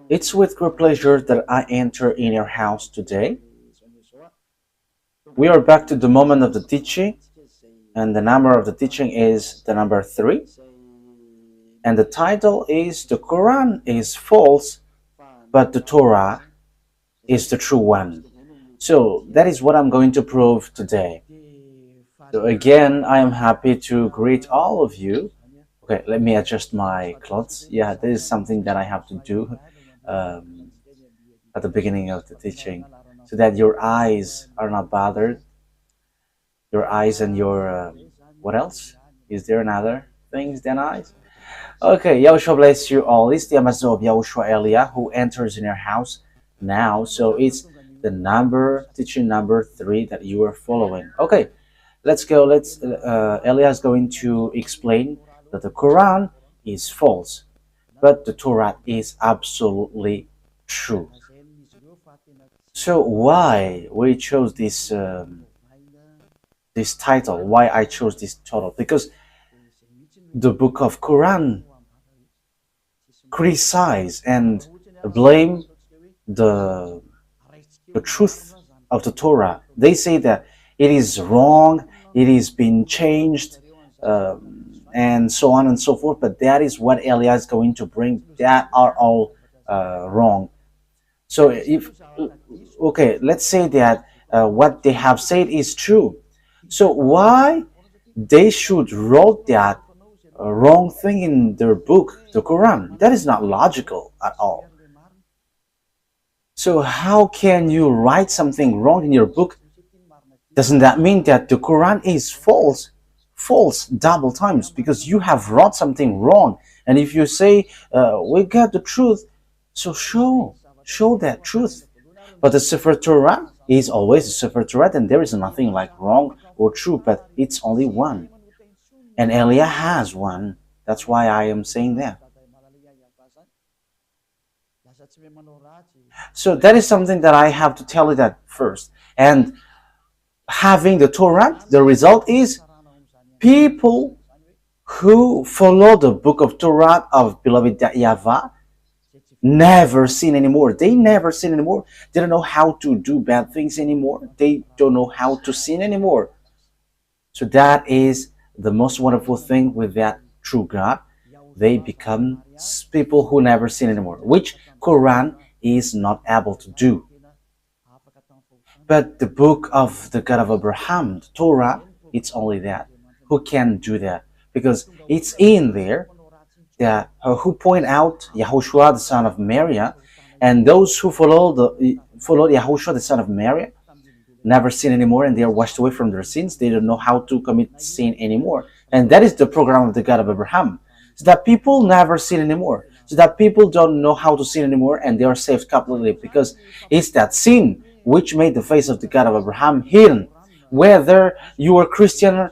It's with great pleasure that I enter in your house today. We are back to the moment of the teaching, and the number of the teaching is the number 3. And the title is The Quran is false, but the Torah is the true one. So that is what I'm going to prove today. So again, I am happy to greet all of you. Okay, let me adjust my clothes. Yeah, this is something that I have to do um, at the beginning of the teaching so that your eyes are not bothered. Your eyes and your, what else? Is there another things than eyes? Okay, Yahushua bless you all. It's the Amazon of Yahushua Elia who enters in your house now. So it's the teaching number 3 that you are following. Okay, let's go. Elia is going to explain that the Quran is false, but the Torah is absolutely true. So why we chose this title? Why I chose this title? Because the book of Quran criticize and blame the truth of the Torah. They say that it is wrong, it is being changed, and so on and so forth. But that is what Elia is going to bring. That are all wrong. So let's say that what they have said is true. So why they should wrote that wrong thing in their book, the Quran? That is not logical at all. So how can you write something wrong in your book? Doesn't that mean that the Quran is false? False double times, because you have wrote something wrong. And if you say we got the truth, so show that truth. But the Sefer Torah is always a Sefer Torah, and there is nothing like wrong or true, but it's only one. And Elia has one. That's why I am saying that. So that is something that I have to tell you that first. And having the Torah, the result is people who follow the book of Torah of beloved YAHVAH never sin anymore. They never sin anymore. They don't know how to do bad things anymore. They don't know how to sin anymore. So that is the most wonderful thing with that true God. They become people who never sin anymore, which Quran is not able to do. But the book of the God of Abraham, the Torah, it's only that. Who can do that? Because it's in there that who point out YAHOSHUAH, the son of Mary, and those who follow YAHOSHUAH, the son of Mary, never sin anymore, and they are washed away from their sins. They don't know how to commit sin anymore. And that is the program of the God of Abraham. So that people never sin anymore. So that people don't know how to sin anymore, and they are saved completely, because it's that sin which made the face of the God of Abraham hidden. Whether you are Christian,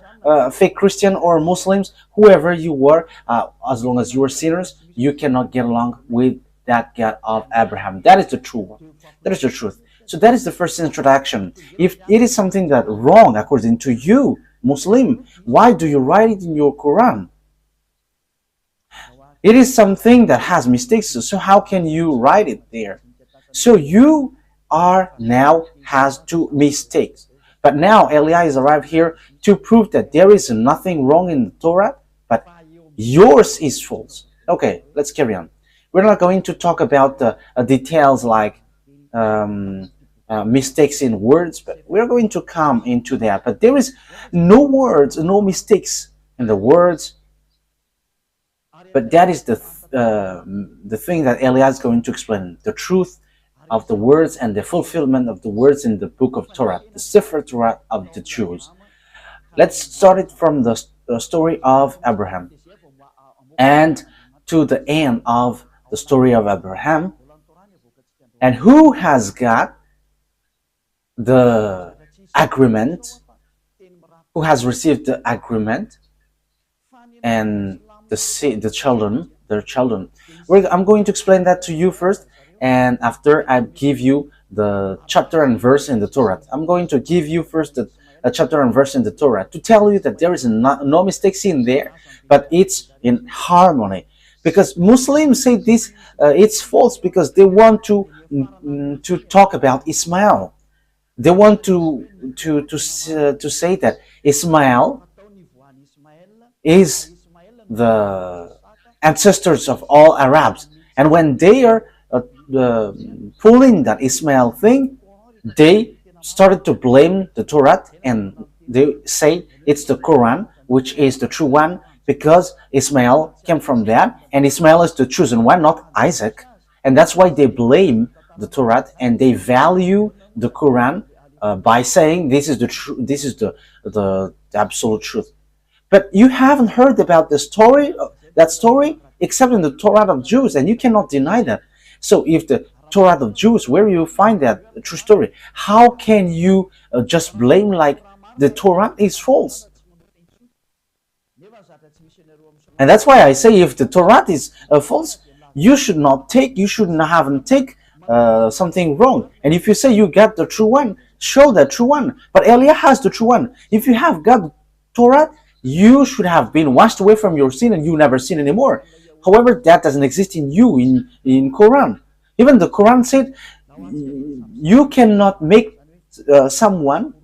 fake Christian, or Muslims, whoever you were, as long as you are sinners, you cannot get along with that God of Abraham. That is the true one. That is the truth. So that is the first introduction. If it is something that wrong according to you, Muslim, why do you write it in your Quran? It is something that has mistakes, so how can you write it there? So you are now has 2 mistakes. But now Elia is arrived here to prove that there is nothing wrong in the Torah, but yours is false. Okay, let's carry on. We're not going to talk about the details like mistakes in words, but we're going to come into that. But there is no words, no mistakes in the words. But that is the thing that Elia is going to explain, the truth of the words and the fulfillment of the words in the book of Torah, the Sefer Torah of the Jews. Let's start it from the story of Abraham and to the end of the story of Abraham. And who has got the agreement? Who has received the agreement? And their children. I'm going to explain that to you first, and after I give you the chapter and verse in the Torah. I'm going to give you first a chapter and verse in the Torah to tell you that there is no mistakes in there, but it's in harmony. because Muslims say this it's false because they want to talk about Ismail. They want to say that Ismail is the ancestors of all Arabs, and when they are pulling that Ismail thing, they started to blame the Torah, and they say it's the Quran which is the true one because Ismail came from that, and Ismail is the chosen one, not Isaac, and that's why they blame the Torah and they value the Quran by saying this is the this is the absolute truth. But you haven't heard about the story, that story, except in the Torah of Jews, and you cannot deny that. So if the Torah of Jews, where you find that true story, how can you just blame like the Torah is false? And that's why I say if the Torah is false, you should not take, you shouldn't have take something wrong. And if you say you got the true one, show the true one. But Elia has the true one. If you have got Torah, you should have been washed away from your sin and you never sin anymore. However, that doesn't exist in you, in Quran. Even the Quran said you cannot make someone,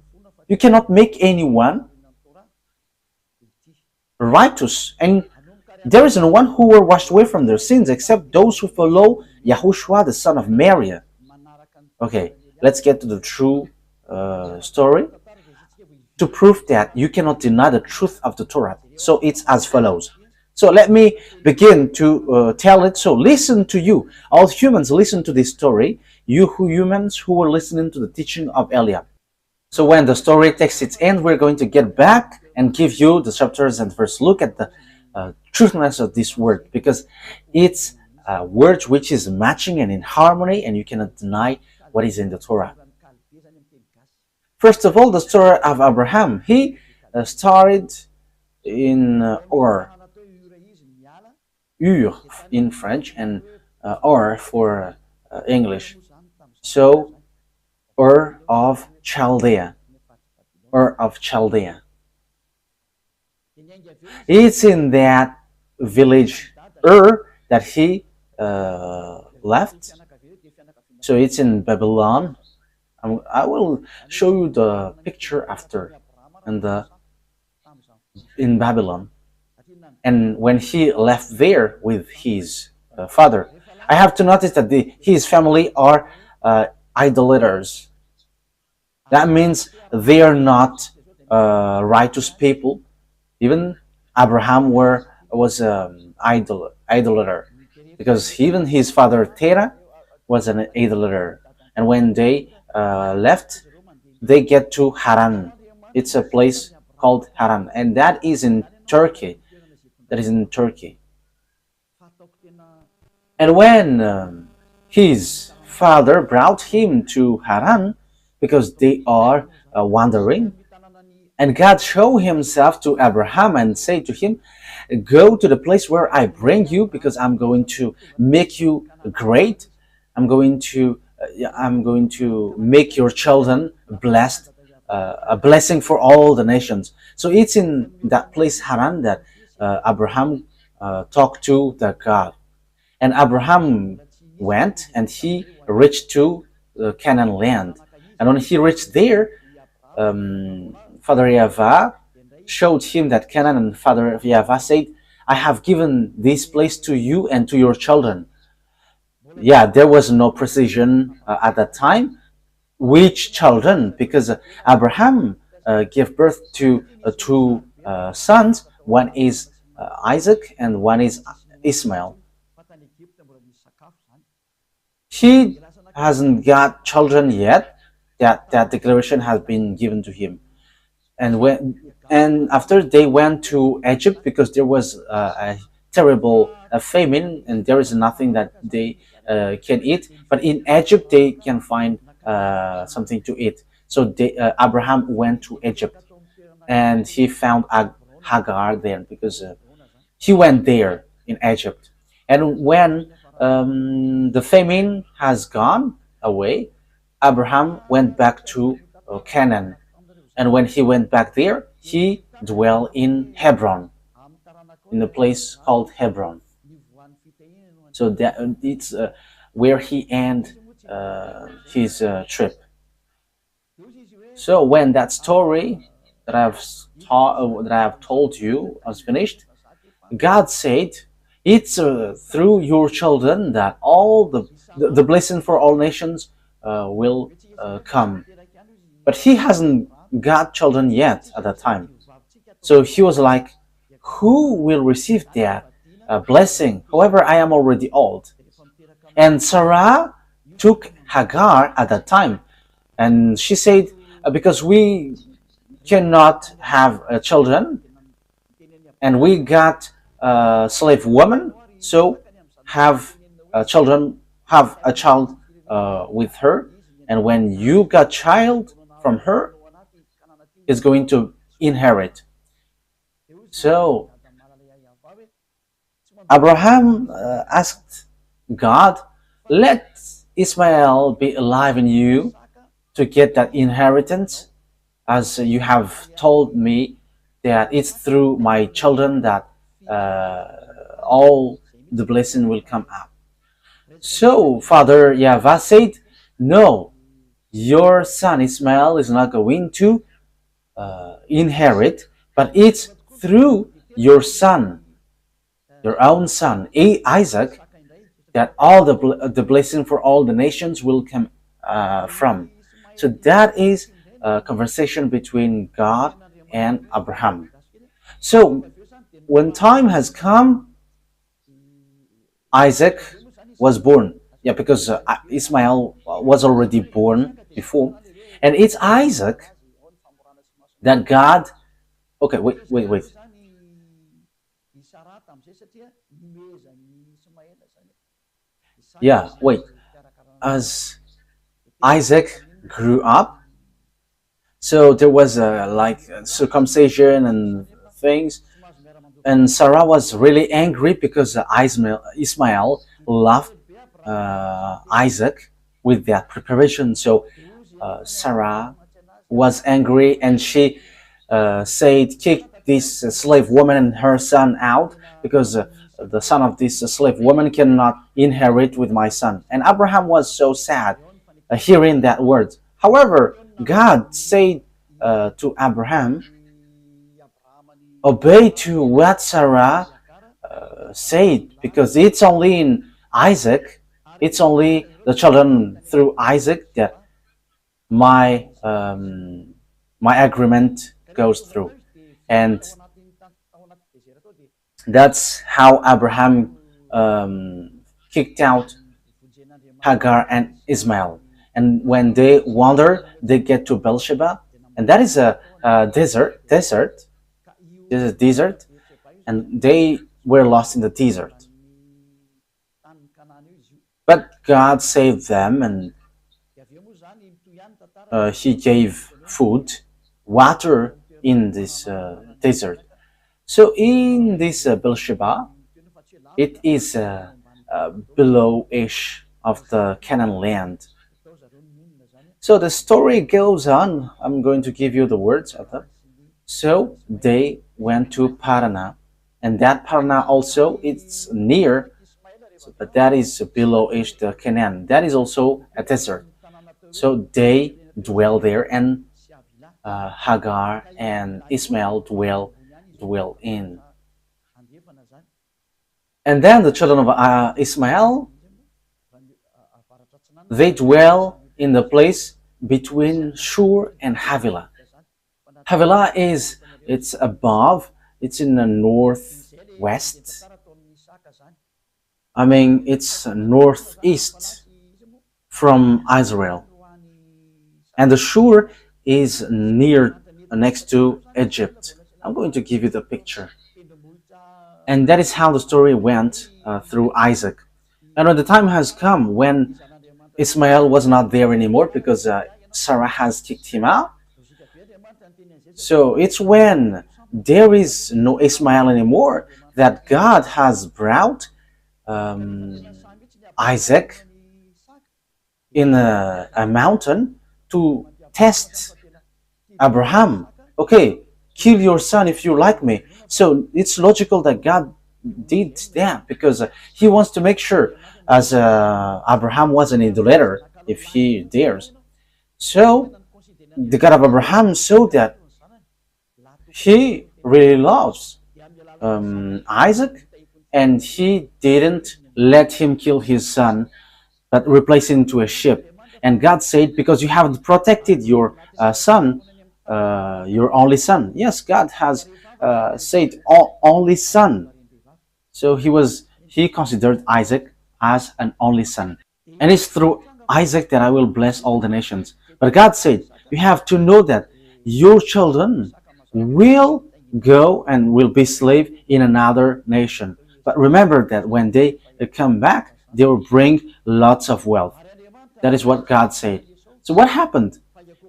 you cannot make anyone righteous, and there is no one who were washed away from their sins except those who follow YAHOSHUAH, the son of Mary. Okay, let's get to the true story to prove that you cannot deny the truth of the Torah. So it's as follows. So let me begin to tell it. So listen to you, all humans, listen to this story, you humans who were listening to the teaching of Eliab. So when the story takes its end, we're going to get back and give you the chapters and verse. Look at the truthness of this word, because it's a word which is matching and in harmony, and you cannot deny what is in the Torah. First of all, the story of Abraham. He started in Ur in French, and Ur for English. So Ur of Chaldea. Ur of Chaldea. It's in that village Ur that he left. So it's in Babylon. I will show you the picture after, and in Babylon. And when he left there with his father, I have to notice that his family are idolaters. That means they are not righteous people. Even Abraham was an idolater, because even his father Terah was an idolater. And when they left, they get to Haran. It's a place called Haran, and that is in Turkey. That is in Turkey. And when his father brought him to Haran, because they are wandering, and God showed himself to Abraham and said to him, go to the place where I bring you, because I'm going to make you great. I'm going to make your children blessed, a blessing for all the nations. So it's in that place Haran that Abraham talked to the God. And Abraham went and he reached to the Canaan land. And when he reached there, Father YAHVAH showed him that Canaan, and Father YAHVAH said, I have given this place to you and to your children. Yeah, there was no precision at that time. Which children? Because Abraham gave birth to two sons. One is Isaac and one is Ismail. He hasn't got children yet. That declaration has been given to him. And after they went to Egypt, because there was a terrible famine and there is nothing that they can eat. But in Egypt they can find something to eat. So Abraham went to Egypt and he found Hagar there, because he went there in Egypt. And when the famine has gone away, Abraham went back to Canaan. And when he went back there, he dwelled in Hebron, in a place called Hebron. So that it's where he end his trip. So when that story that I have told you was finished, God said, "It's through your children that all the blessing for all nations will come." But he hasn't got children yet at that time. So he was like, "Who will receive that blessing? However, I am already old." And Sarah took Hagar at that time, and she said, "Because we cannot have children, and we got a slave woman, so have children, have a child with her, and when you got child from her, is going to inherit." So Abraham asked God, "Let Ismael be alive in you to get that inheritance, as you have told me that it's through my children that all the blessing will come up." So Father YAHVAH said, "No, your son Ismael is not going to inherit, but it's through your son, your own son, Isaac, that all the blessing for all the nations will come from." So that is a conversation between God and Abraham. So when time has come, Isaac was born. Yeah, because Ismael was already born before. And it's Isaac that God. Okay, wait. Yeah, wait. As Isaac grew up, so there was like circumcision and things, and Sarah was really angry because Ismael loved Isaac with that preparation. So Sarah was angry, and she said, "Kick this slave woman and her son out, because the son of this slave woman cannot inherit with my son." And Abraham was so sad hearing that word. However, God said to Abraham, "Obey to what Sarah said, because it's only in Isaac, it's only the children through Isaac that my my agreement goes through." And that's how Abraham kicked out Hagar and Ismail. And when they wander, they get to Beersheba, and that is a desert, and they were lost in the desert. But God saved them, and He gave food, water in this desert. So in this Beersheba, it is below-ish of the Canaan land. So the story goes on. I'm going to give you the words of them. So they went to Parana, and that Parana also it's near, but that is below-ish the Canaan. That is also a desert. So they dwell there, and Hagar and Ismail dwell in. And then the children of Ismail, they dwell in the place between Shur and Havilah. Havilah it's above, it's in the northwest. I mean, it's northeast from Israel. And the Shur is next to Egypt. I'm going to give you the picture. And that is how the story went through Isaac. And when the time has come when Ismael was not there anymore because Sarah has kicked him out, so it's when there is no Ismael anymore that God has brought Isaac in a mountain to test Abraham. Okay, kill your son if you like me. So it's logical that God did that because he wants to make sure, as Abraham was an idolater, if he dares. So the God of Abraham saw that he really loves Isaac, and he didn't let him kill his son, but replace it into a sheep. And God said, because you haven't protected your son, your only son. Yes, God has said only son. So he considered Isaac as an only son. And it's through Isaac that I will bless all the nations. But God said, you have to know that your children will go and will be slave in another nation. But remember that when they come back, they will bring lots of wealth. That is what God said. So what happened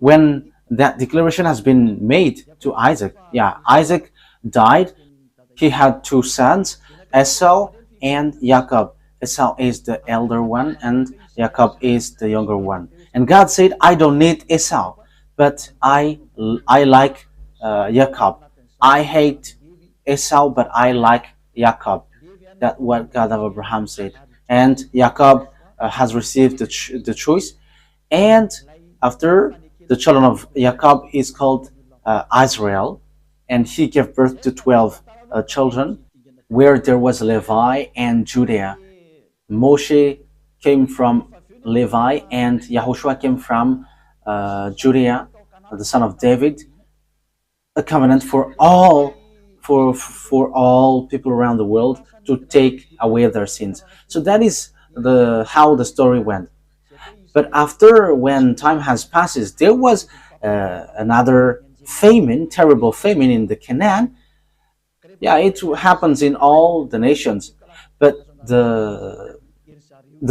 when that declaration has been made to Isaac? Yeah, Isaac died. He had two sons, Esau and Jacob. Esau is the elder one and Jacob is the younger one. And God said, I don't need Esau, but I like Jacob. I hate Esau, but I like Jacob. That's what God of Abraham said. And Jacob has received the choice. And after, the children of Jacob is called Israel, and he gave birth to 12 children, where there was Levi and Judah. Moshe came from Levi, and YAHOSHUAH came from Judah, the son of David. A covenant for all people around the world to take away their sins. So that is how the story went. But after, when time has passed, there was another famine, terrible famine in the Canaan. Yeah, it happens in all the nations. But the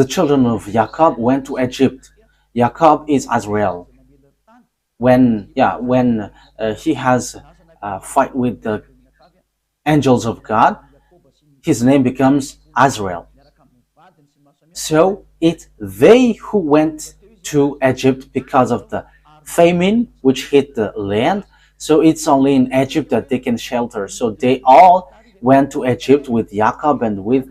children of Jacob went to Egypt. Jacob is Israel. When he has a fight with the angels of God, his name becomes Israel. So it's they who went to Egypt because of the famine which hit the land. So it's only in Egypt that they can shelter. So they all went to Egypt with Jacob and with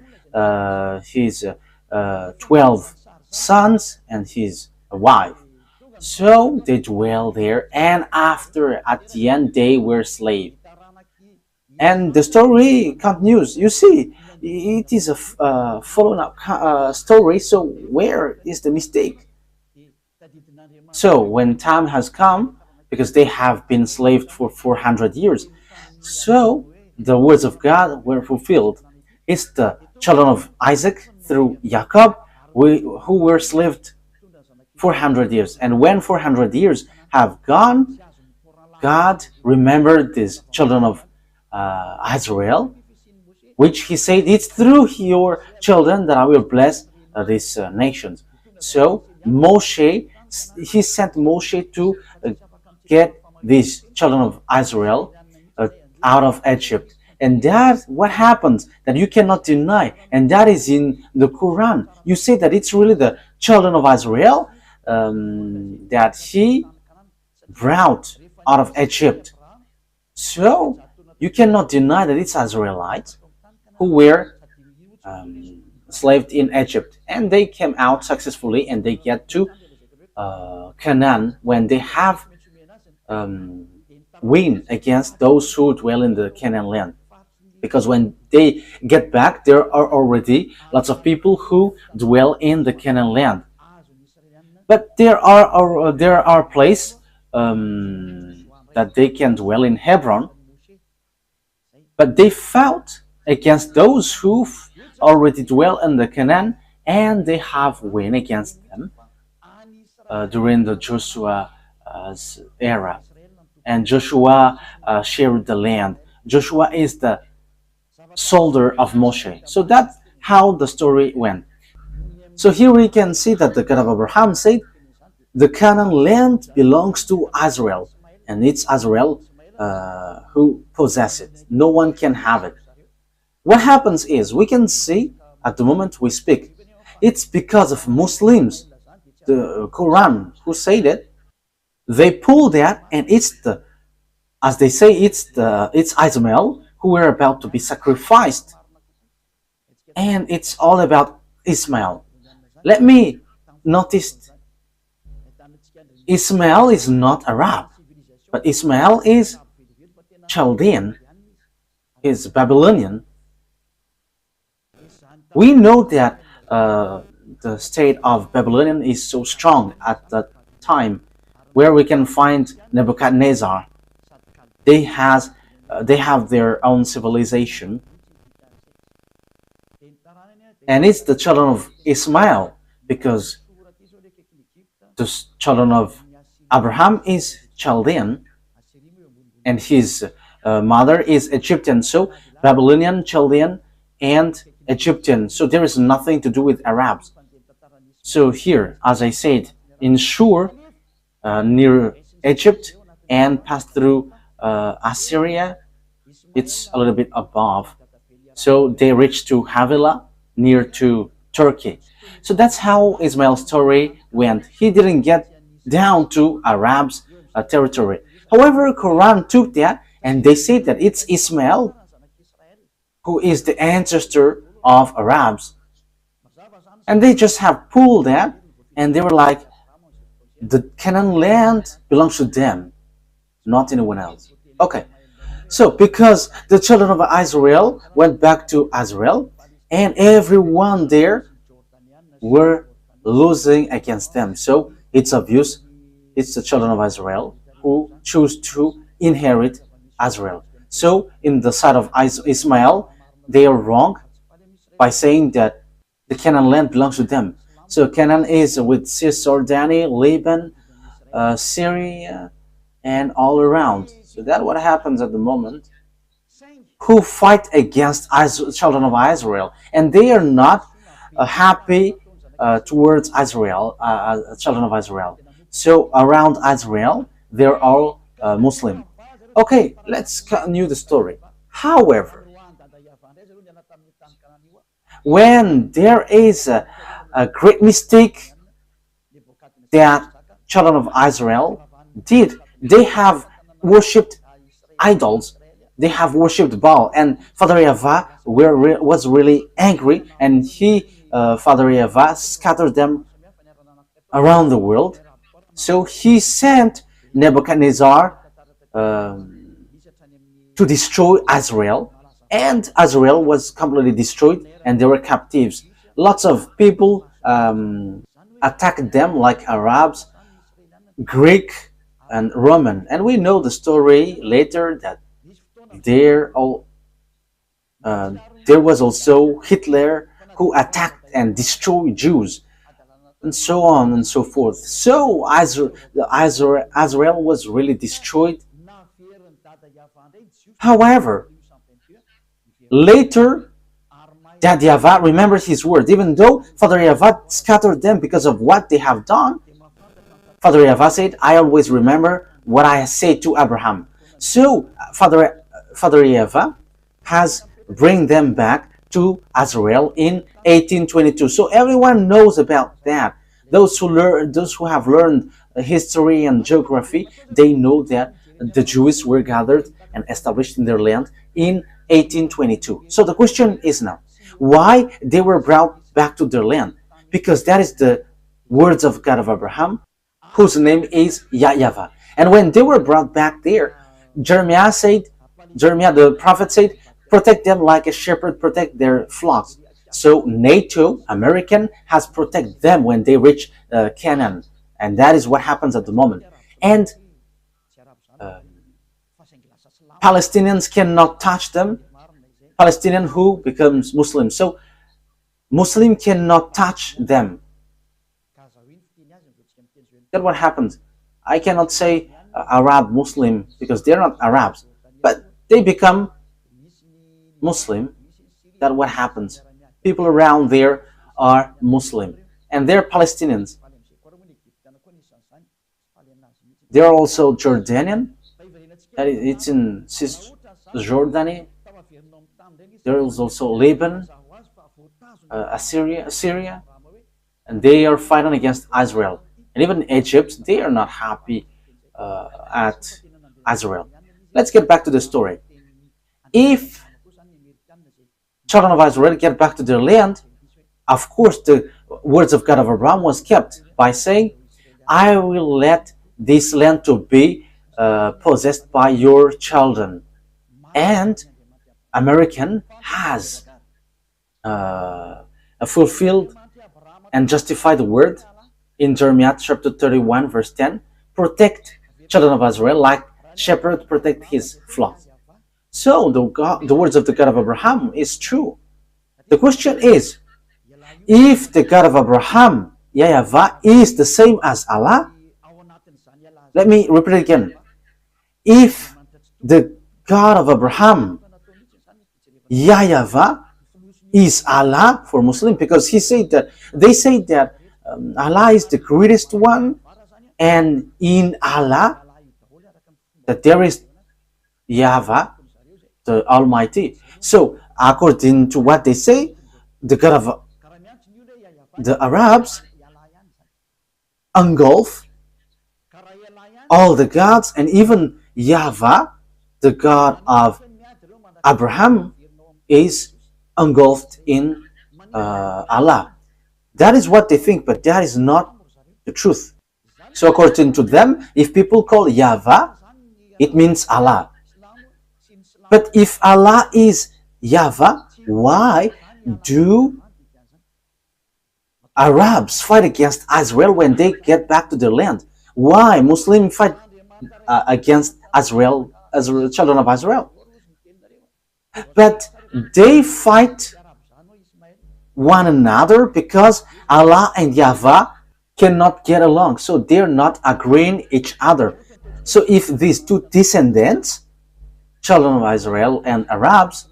his 12 sons and his wife. So they dwell there, and after, at the end, they were slaves. And the story continues. You see, it is a following up story. So where is the mistake? So when time has come, because they have been enslaved for 400 years, so the words of God were fulfilled. It's the children of Isaac through Jacob who were enslaved 400 years. And when 400 years have gone, God remembered these children of Israel, which he said, it's through your children that I will bless these nations. So Moshe, he sent Moshe to get these children of Israel out of Egypt. And that's what happens, that you cannot deny. And that is in the Quran. You say that it's really the children of Israel that he brought out of Egypt. So you cannot deny that it's Israelites who were enslaved in Egypt. And they came out successfully, and they get to Canaan when they have win against those who dwell in the Canaan land. Because when they get back, there are already lots of people who dwell in the Canaan land. But there are places that they can dwell in Hebron. But they fought against those who already dwell in the Canaan, and they have win against them during the Joshua's era. And Joshua shared the land. Joshua is the soldier of Moshe. So that's how the story went. So here we can see that the God of Abraham said, the Canaan land belongs to Israel, and it's Israel who possess it. No one can have it. What happens is, we can see at the moment we speak, it's because of Muslims, the Quran, who said it. They pull that, and it's as they say, it's Ismail who were about to be sacrificed and it's all about Ismail. Let me notice Ismail is not Arab, but Ismail is Chaldean, is Babylonian. We know that the state of Babylonian is so strong at that time, where we can find Nebuchadnezzar. They have their own civilization, and it's the children of Ismail, because the children of Abraham is Chaldean, and his mother is Egyptian. So Babylonian, Chaldean, and Egyptian. So there is nothing to do with Arabs. So here, as I said, in Shur, near Egypt, and pass through Assyria, it's a little bit above. So they reach to Havilah, near to Turkey. So that's how Ismail's story went. He didn't get down to Arabs' territory. However, Quran took that and they say that it's Ismail who is the ancestor of Arabs. And they just have pulled that and they were like, the Canaan land belongs to them, not anyone else. Okay, so because the children of Israel went back to Israel and everyone there were losing against them. So it's obvious it's the children of Israel who choose to inherit Israel. So in the side of Ismail, they are wrong by saying that the Canaan land belongs to them. So Canaan is with Cisjordania, Lebanon, Syria, and all around. So that's what happens at the moment. Who fight against children of Israel, and they are not happy towards Israel, children of Israel. So around Israel, they're all Muslim. Okay, let's continue the story. However, when there is a great mistake that children of Israel did, they have worshipped idols. They have worshipped Baal, and Father YAHVAH was really angry, and Father YAHVAH, scattered them around the world. So he sent Nebuchadnezzar to destroy Israel, and Israel was completely destroyed, and they were captives. Lots of people attacked them, like Arabs, Greek, and Roman, and we know the story later that there was also Hitler who attacked and destroyed Jews, and so on and so forth. So Israel was really destroyed. However, later, that YAHVAH remembered his word. Even though Father YAHVAH scattered them because of what they have done, Father YAHVAH said, I always remember what I said to Abraham. So Father YAHVAH has bring them back to Israel in 1822. So everyone knows about that. Those who have learned history and geography, they know that the Jews were gathered and established in their land in 1822. So the question is now, why they were brought back to their land? Because that is the words of God of Abraham, whose name is YAHVAH. And when they were brought back there, Jeremiah the prophet said, protect them like a shepherd protect their flocks. So NATO, American, has protected them when they reach Canaan. And that is what happens at the moment. And Palestinians cannot touch them. Palestinian who becomes Muslim. So Muslim cannot touch them. That's what happens. I cannot say Arab Muslim because they're not Arabs, but they become Muslim. That's what happens. People around there are Muslim, and they're Palestinians. They're also Jordanian. It's in Cisjordania. There is also Lebanon, Syria, and they are fighting against Israel. And even Egypt, they are not happy at Israel. Let's get back to the story. If children of Israel get back to their land, of course, the words of God of Abraham was kept by saying, I will let this land to be possessed by your children. And American has fulfilled and justified the word in Jeremiah chapter 31 verse 10, protect children of Israel like shepherd protect his flock. So the words of the God of Abraham is true. The question is, if the God of Abraham, YAHVAH, is the same as Allah, let me repeat it again. If the God of Abraham, YAHVAH, is Allah for Muslim, because they say that Allah is the greatest one, and in Allah that there is YAHVAH, the Almighty. So according to what they say, the God of the Arabs engulf all the gods, and even YAHVAH, the God of Abraham, is engulfed in Allah. That is what they think, but that is not the truth. So according to them, if people call YAHVAH, it means Allah. But if Allah is YAHVAH, why do Arabs fight against Israel when they get back to their land? Why Muslims fight against Israel, children of Israel? But they fight one another because Allah and YAHVAH cannot get along, so they're not agreeing each other. So if these two descendants, children of Israel and Arabs,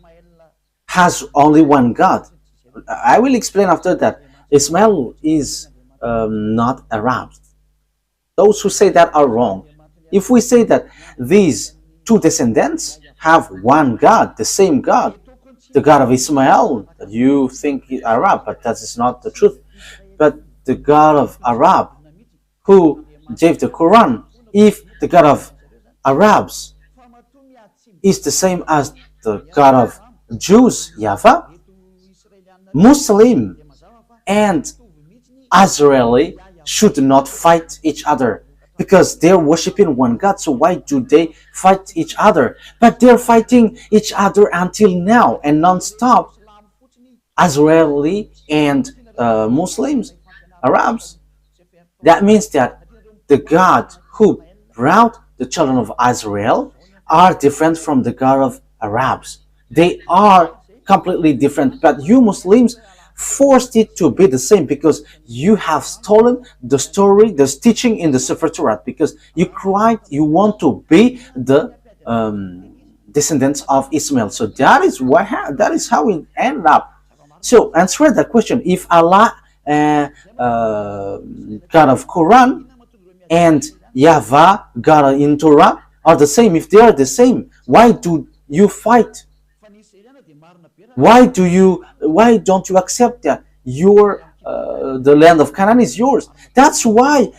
has only one God, I will explain after that. Ismail is not Arab. Those who say that are wrong. If we say that these two descendants have one God, the same God, the God of Ismail, that you think is Arab, but that is not the truth. But the God of Arab, who gave the Quran, if the God of Arabs is the same as the God of Jews, YAHVAH, Muslim and Israeli should not fight each other because they're worshiping one God. So why do they fight each other? But they're fighting each other until now and non-stop. Israeli and Muslims, Arabs. That means that the God who brought the children of Israel are different from the God of Arabs. They are completely different, but you Muslims forced it to be the same because you have stolen the story, the teaching in the Sefer Torah, because you want to be the descendants of Ismail. So that is how it ended up. So answer that question: if Allah, God of Quran, and YAHVAH, God in Torah, are the same, if they are the same, why do you fight? Why don't you accept that the land of Canaan is yours? That's why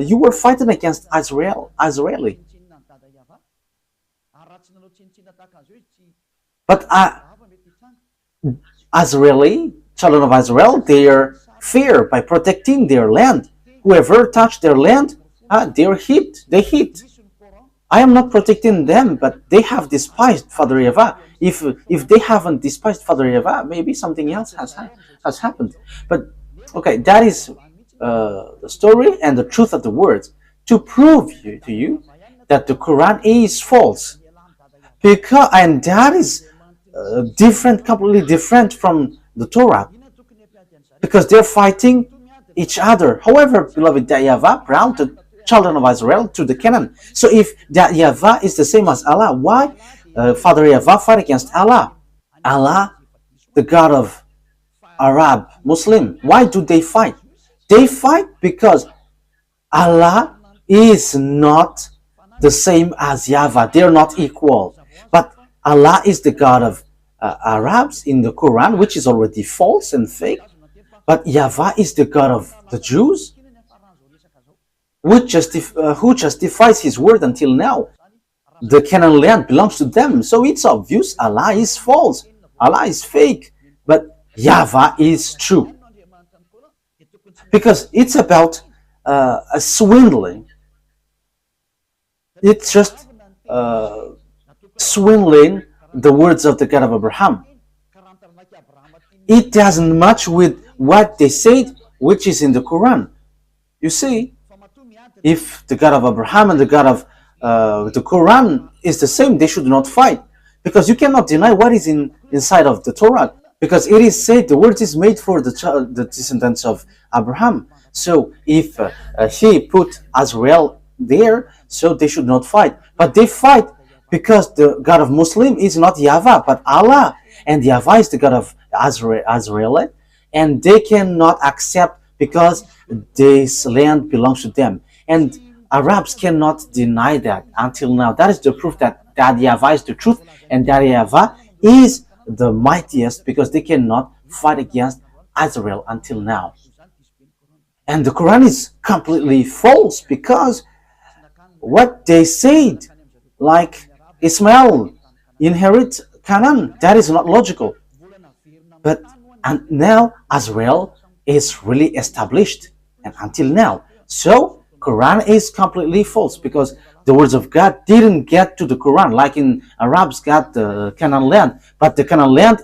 you were fighting against Israeli. But Israeli, children of Israel, they are fear by protecting their land. Whoever touched their land, they're hit. They hit. I am not protecting them, but they have despised Father YAHVAH. If they haven't despised Father YAHVAH, maybe something else has happened. But okay, that is the story and the truth of the words to prove to you that the Quran is false. And that is different, completely different from the Torah, because they're fighting each other. However, beloved, YAHVAH brought the children of Israel to the Canaan. So if that YAHVAH is the same as Allah, why Father YAHVAH fight against Allah? Allah, the God of Arab, Muslim, why do they fight? They fight because Allah is not the same as YAHVAH. They're not equal. But Allah is the God of Arabs in the Quran, which is already false and fake. But YAHVAH is the God of the Jews, who justifies his word until now. The Canaan land belongs to them, so it's obvious Allah is false. Allah is fake, but YAHVAH is true. Because it's about a swindling. It's just swindling the words of the God of Abraham. It doesn't match with what they said, which is in the Quran. You see, if the God of Abraham and the God of the Quran is the same, they should not fight. Because you cannot deny what is inside of the Torah. Because it is said the word is made for the descendants of Abraham. So if he put Azrael there, so they should not fight. But they fight because the God of Muslim is not YAHVAH, but Allah. And YAHVAH is the God of Azrael. And they cannot accept because this land belongs to them. And Arabs cannot deny that until now. That is the proof that YAHVAH is the truth and that YAHVAH is the mightiest, because they cannot fight against Israel until now. And the Quran is completely false, because what they said, like Ismail inherit Canaan, that is not logical. But and now Israel is really established, and until now. So Quran is completely false, because the words of God didn't get to the Quran, like in Arabs got the Canaan land, but the Canaan land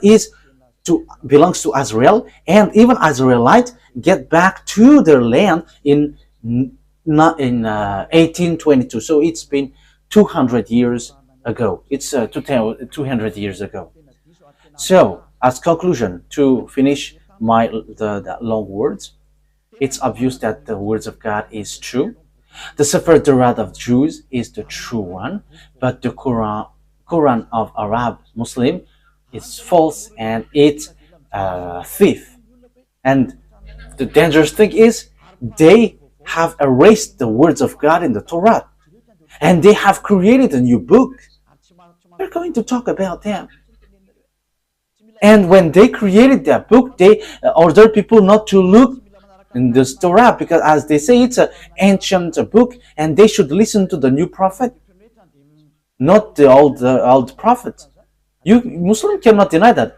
belongs to Israel, and even Israelites get back to their land in 1822. So it's been 200 years ago. It's 200 years ago. So as conclusion, to finish the long words, it's obvious that the words of God is true. The Sefer Torah of Jews is the true one, but the Quran of Arab Muslim is false, and it's a thief. And the dangerous thing is they have erased the words of God in the Torah, and they have created a new book. We're going to talk about them. And when they created that book, they ordered people not to look in this Torah, because as they say, it's an ancient book, and they should listen to the new prophet, not the old prophet. You Muslim cannot deny that.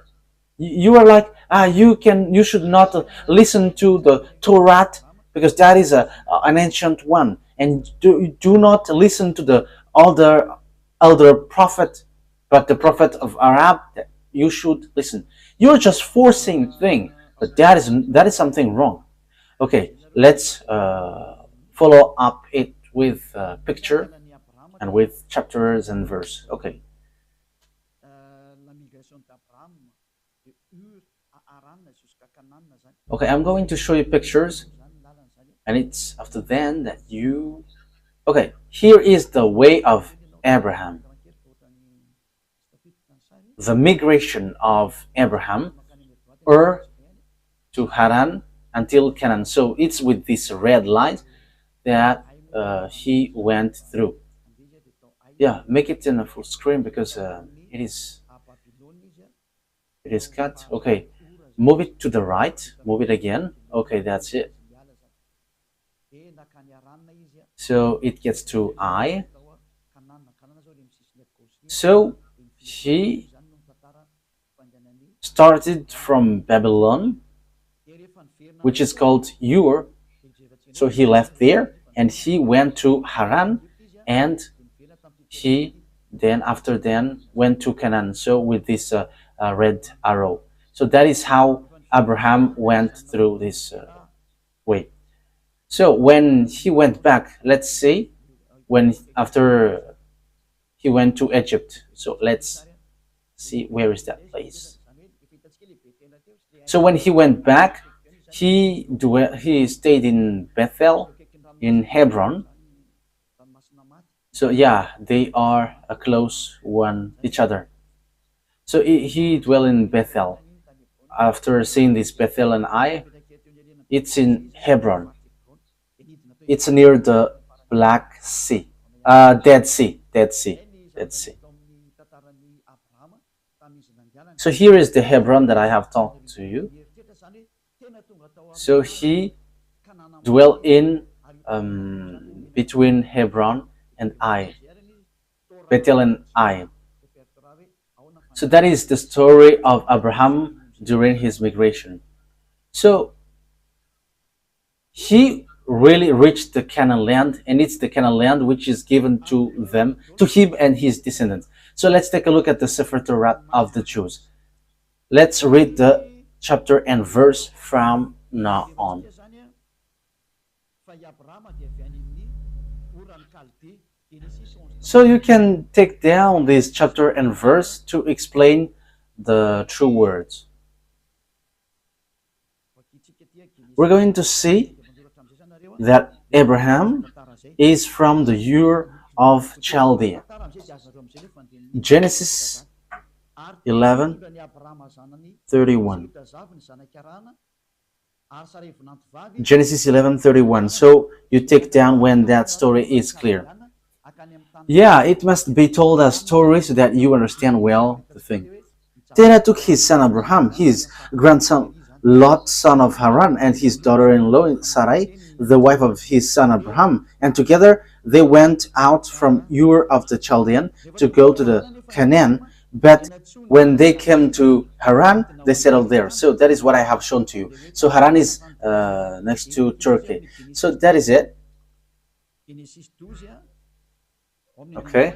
You are like, you should not listen to the Torah, because that is an ancient one, and do not listen to the elder prophet, but the prophet of Arab, you should listen. You're just forcing thing, but that is something wrong. Okay, let's follow up it with a picture and with chapters and verse. Okay. Okay, I'm going to show you pictures, and it's after then that you... Okay, here is the way of Abraham. The migration of Abraham, to Haran until Canaan. So it's with this red line that he went through. Yeah, make it in a full screen, because it is cut. Okay, move it to the right, move it again. Okay, that's it. So it gets to I. So he started from Babylon, which is called Ur. So he left there and he went to Haran, and he then went to Canaan. So with this red arrow. So that is how Abraham went through this way. So when he went back, let's say, after he went to Egypt. So let's see, where is that place? So when he went back, he stayed in Bethel, in Hebron. So yeah, they are a close each other. So he dwelled in Bethel. After seeing this Bethel and Ai, it's in Hebron. It's near the Black Sea, Dead Sea. So here is the Hebron that I have talked to you. So he dwelt in between Hebron and Ai, Bethel and Ai. So that is the story of Abraham during his migration. So he really reached the Canaan land, and it's the Canaan land which is given to them, to him and his descendants. So let's take a look at the Sefer Torah of the Jews. Let's read the chapter and verse from now on. So you can take down this chapter and verse to explain the true words. We're going to see that Abraham is from the Ur of Chaldea. Genesis 11:31. Genesis 11:31. So you take down when that story is clear. Yeah, it must be told as story so that you understand well the thing. Terah took his son Abraham, his grandson Lot, son of Haran, and his daughter-in-law Sarai, the wife of his son Abraham, and together they went out from Ur of the Chaldean to go to the Canaan. But when they came to Haran, they settled there. So that is what I have shown to you. So Haran is next to Turkey. So that is it. Okay.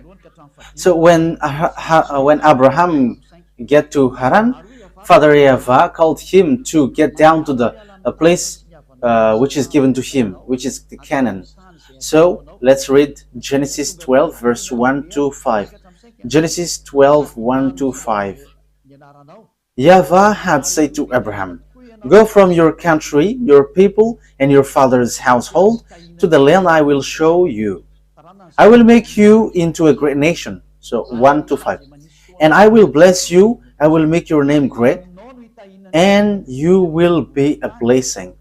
So when Abraham get to Haran, Father YAHVAH called him to get down to the place which is given to him, which is the Canaan. So let's read Genesis 12 verse 1 to 5. Genesis 12, 1 to 5. YAHVAH had said to Abraham, "Go from your country, your people, and your father's household to the land I will show you. I will make you into a great nation." So 1 to 5. "And I will bless you, I will make your name great, and you will be a blessing."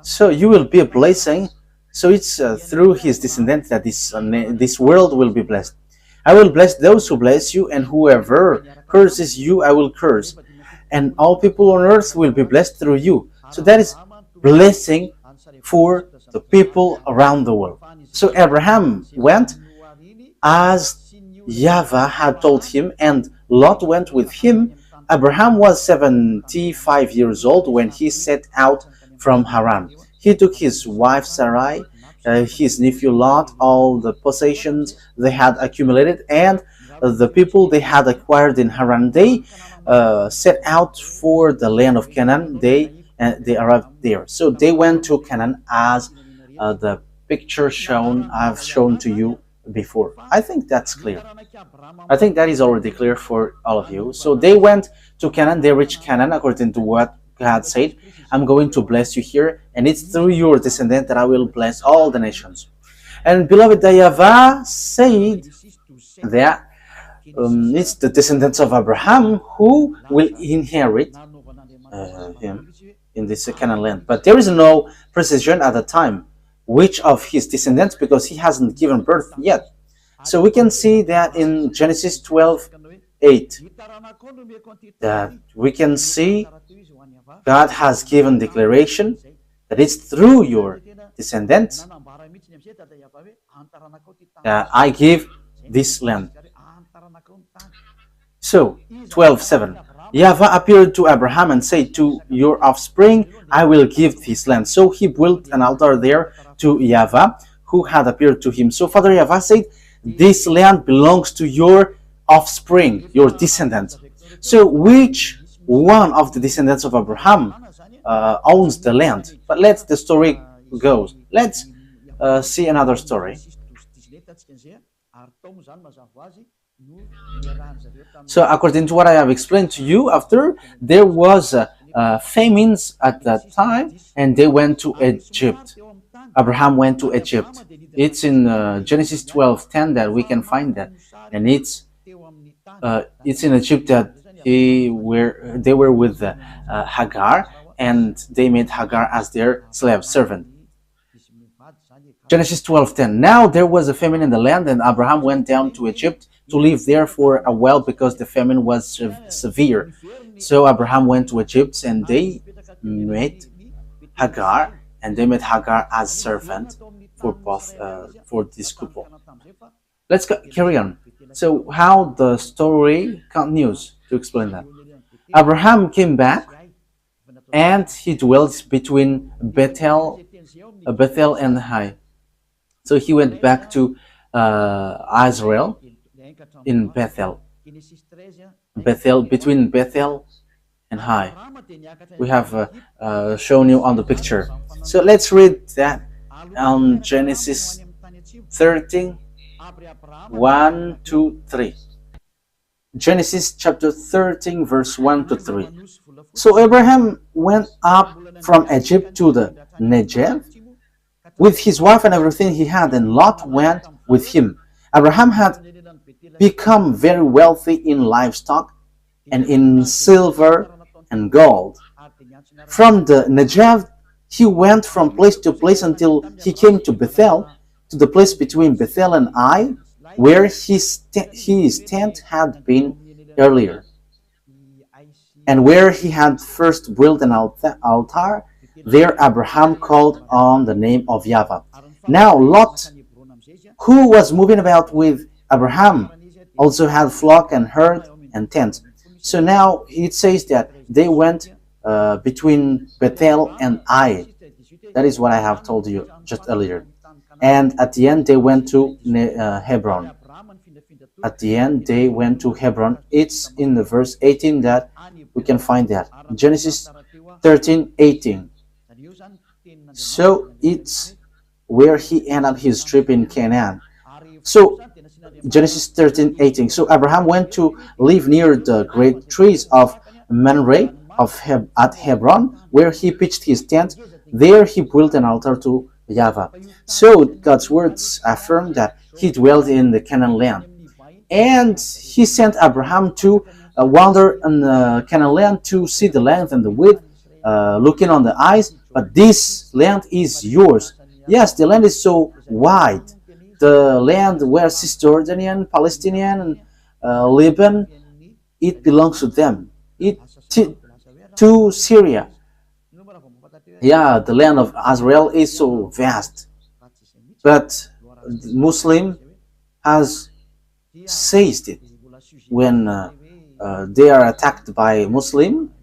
So you will be a blessing. So it's through his descendants that this world will be blessed. "I will bless those who bless you, and whoever curses you, I will curse. And all people on earth will be blessed through you." So that is blessing for the people around the world. So Abraham went as YAHVAH had told him, and Lot went with him. Abraham was 75 years old when he set out from Haran. He took his wife Sarai, his nephew Lot, all the possessions they had accumulated, and the people they had acquired in Haran. They set out for the land of Canaan. They arrived there. So they went to Canaan as the picture I've shown to you before. I think that's clear. I think that is already clear for all of you. So they went to Canaan. They reached Canaan according to what God said. "I'm going to bless you here, and it's through your descendant that I will bless all the nations." And beloved, YAHVAH said that it's the descendants of Abraham who will inherit him in this Canaan land. But there is no precision at the time which of his descendants, because he hasn't given birth yet. So we can see that in Genesis 12:8, that we can see God has given declaration that it's through your descendants that I give this land. So 12:7, YAHVAH appeared to Abraham and said, "To your offspring I will give this land." So he built an altar there to YAHVAH, who had appeared to him. So Father YAHVAH said, "This land belongs to your offspring, your descendants." So which one of the descendants of Abraham owns the land? But let's the story goes. Let's see another story. So according to what I have explained to you, after there was famines at that time, and they went to Egypt. Abraham went to Egypt. It's in Genesis 12:10 that we can find that, and it's in Egypt that they were with Hagar, and they made Hagar as their slave servant. Genesis 12:10. Now there was a famine in the land, and Abraham went down to Egypt to live there for a while because the famine was severe. So Abraham went to Egypt, and they met Hagar, as servant for both for this couple. Let's carry on. So how the story continues to explain that. Abraham came back and he dwelt between Bethel and Hai. So he went back to Israel in Bethel. Between Bethel and Hai. We have shown you on the picture. So let's read that on Genesis 13, 1 to 3. Genesis chapter 13, verse 1 to 3. So Abraham went up from Egypt to the Negev with his wife and everything he had, and Lot went with him. Abraham had become very wealthy in livestock and in silver and gold. From the Negev, he went from place to place until he came to Bethel, to the place between Bethel and Ai, where his tent had been earlier, and where he had first built an altar. There Abraham called on the name of YAHVAH. Now Lot, who was moving about with Abraham, also had flock and herd and tents. So now it says that they went between Bethel and Ai. That is what I have told you just earlier. And at the end they went to Hebron. At the end they went to Hebron. It's in the verse 18 that we can find that. Genesis 13:18. So it's where he ended up his trip in Canaan. So Genesis 13:18. So Abraham went to live near the great trees of Mamre at Hebron, where he pitched his tent. There he built an altar to YAHVAH. So God's words affirm that he dwelt in the Canaan land, and he sent Abraham to wander in the Canaan land to see the length and the width, looking on the eyes. But this land is yours. Yes, the land is so wide. The land where Cisjordanian, Palestinian, and Lebanon, it belongs to them. To Syria. Yeah, the land of Israel is so vast. But Muslim has seized it. When they are attacked by Muslim,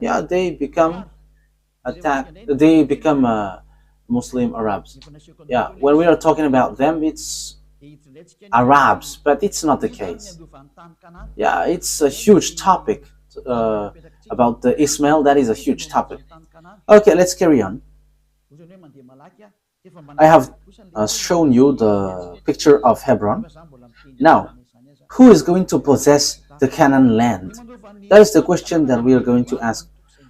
yeah, they become Muslim Arabs. Yeah, when we are talking about them, it's Arabs, but it's not the case. Yeah, it's a huge topic about the Ismail. That is a huge topic. Okay, let's carry on. I have shown you the picture of Hebron. Now, who is going to possess the Canaan land? That is the question that we are going to ask.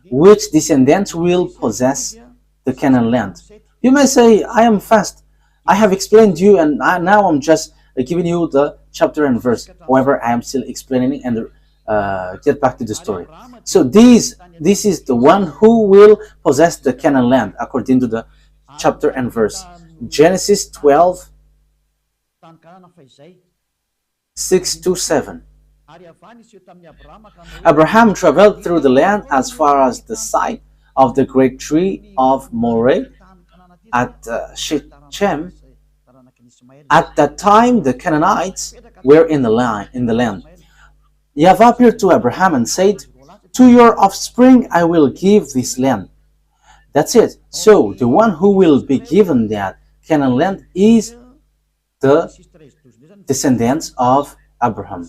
Which descendants will possess the Canaan land? You may say, I am fast. I have explained you, and now I'm just giving you the chapter and verse. However, I am still explaining and get back to the story. So this is the one who will possess the Canaan land according to the chapter and verse. Genesis 12, 6 to 7. Abraham traveled through the land as far as the site of the great tree of Moreh at Shechem. At that time, the Canaanites were in the land. YAHVAH appeared to Abraham and said, "To your offspring I will give this land." That's it. So the one who will be given that Canaan land is the descendants of Abraham.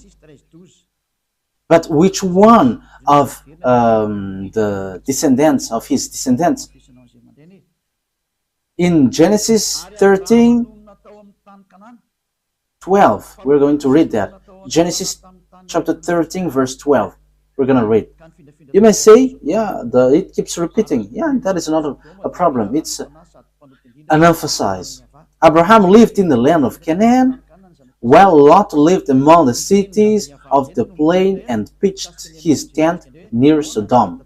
But which one of the descendants of his descendants? In Genesis 13:12, we're going to read that. Genesis chapter 13, verse 12. We're going to read. You may say, yeah, it keeps repeating. Yeah, that is not a problem. It's an emphasis. Abraham lived in the land of Canaan, while Lot lived among the cities of the plain and pitched his tent near Sodom.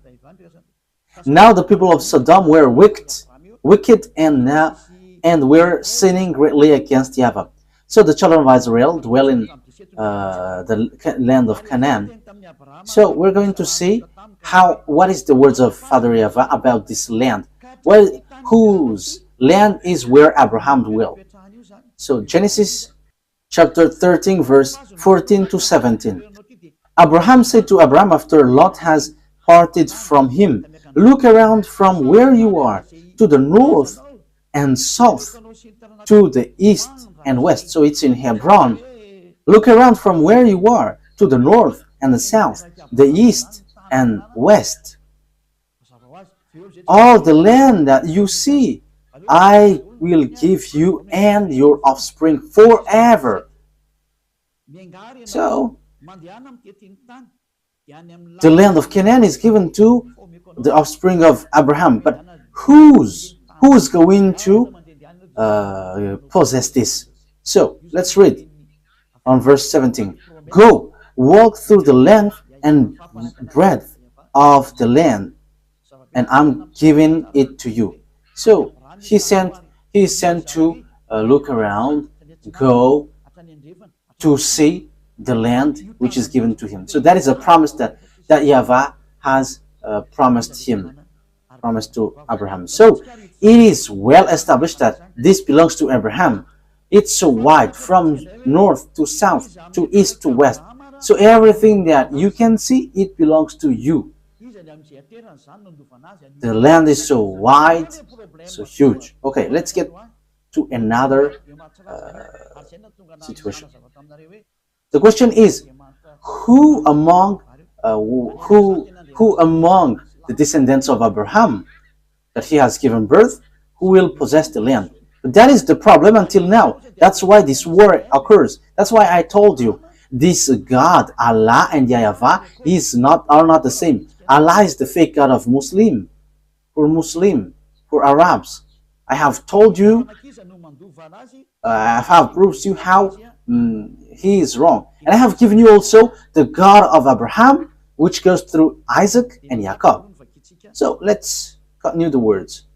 Now the people of Sodom were wicked and were sinning greatly against YAHVAH. So the children of Israel dwell in the land of Canaan. So we're going to see what is the words of Father YAHVAH about this land. Well, whose land is where Abraham dwelt. So Genesis chapter 13, verse 14 to 17. Abraham said to Abram after Lot has parted from him, "Look around from where you are, to the north and south, to the east and west." So it's in Hebron. Look around from where you are, to the north and the south, the east and west. All the land that you see, I will give you and your offspring forever. So, the land of Canaan is given to the offspring of Abraham. But who's going to possess this? So, let's read on verse 17. Go, walk through the length and breadth of the land, and I'm giving it to you. So he is sent to look around, go to see the land which is given to him. So that is a promise that YAHVAH has promised to Abraham. So it is well established that this belongs to Abraham. It's so wide, from north to south, to east to west. So everything that you can see, it belongs to you. The land is so wide, so huge. Okay, let's get to another situation. The question is, who among the descendants of Abraham that he has given birth, who will possess the land? But that is the problem until now. That's why this war occurs. That's why I told you, this God, Allah and YAHVAH, are not the same. Allah is the fake God of Muslim, for Arabs. I have told you, I have proved you how he is wrong. And I have given you also the God of Abraham, which goes through Isaac and Jacob. So let's continue the words.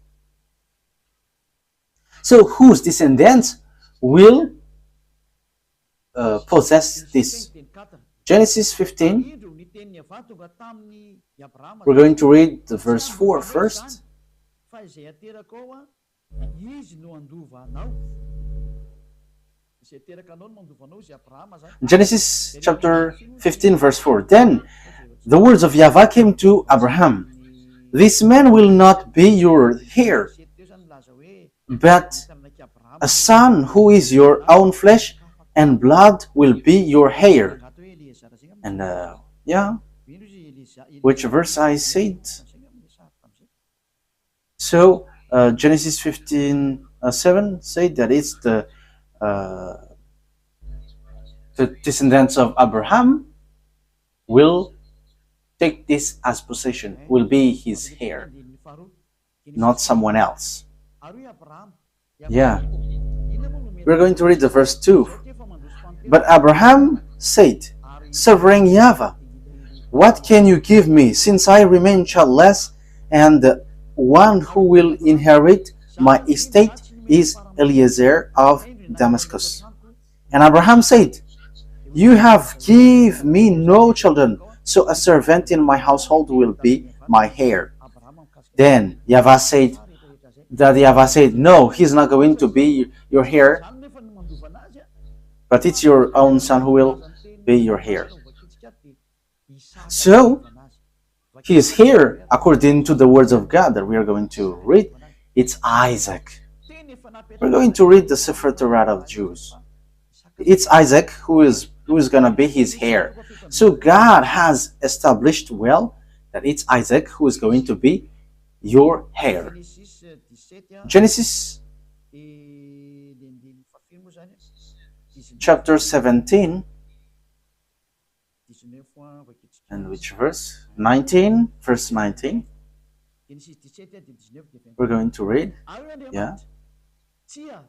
So whose descendants will possess this? Genesis 15. We're going to read the verse 4 first. Genesis chapter 15 verse 4. Then the words of YAHVAH came to Abraham. This man will not be your heir, but a son who is your own flesh and blood will be your heir. And which verse I said? So Genesis 15:7 said that it's the descendants of Abraham will take this as possession, will be his heir, not someone else. Yeah. We're going to read the verse 2. But Abraham said, Sovereign YAHVAH, what can you give me, since I remain childless, and the one who will inherit my estate is Eliezer of Damascus? And Abraham said, You have given me no children, so a servant in my household will be my heir. Then YAHVAH said, No, he's not going to be your heir, but it's your own son who will be your heir. So, his heir, according to the words of God that we are going to read, it's Isaac. We're going to read the Sefer Torah of Jews. It's Isaac who is going to be his heir. So God has established well that it's Isaac who is going to be your heir. Genesis chapter 17, and which verse? 19, verse 19. We're going to read,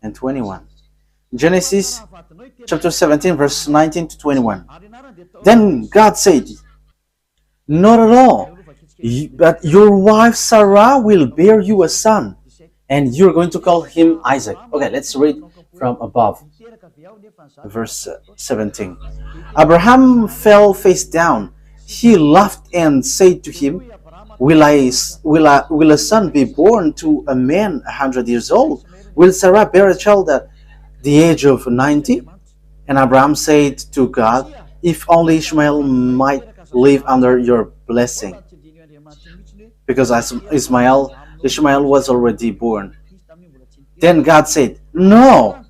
and 21. Genesis chapter 17, verse 19 to 21. Then God said, Not at all, but your wife Sarah will bear you a son, and you're going to call him Isaac. Okay, let's read from above. Verse 17. Abraham fell face down. He laughed and said to him, Will a son be born to a man 100 years old? Will Sarah bear a child at the age of 90? And Abraham said to God, if only Ishmael might live under your blessing. Because Ishmael was already born. Then God said, no,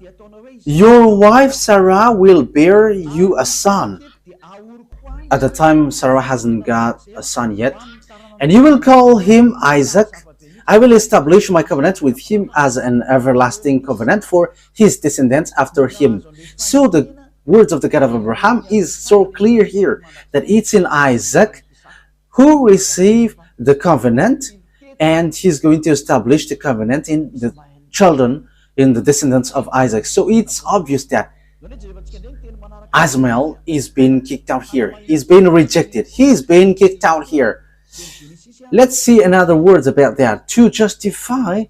your wife Sarah will bear you a son. At the time, Sarah hasn't got a son yet. And you will call him Isaac. I will establish my covenant with him as an everlasting covenant for his descendants after him. So the words of the God of Abraham is so clear here that it's in Isaac who received the covenant, and he's going to establish the covenant in the children, in the descendants of Isaac. So it's obvious that Ishmael is being kicked out here. He's being rejected. He's being kicked out here. Let's see another words about that to justify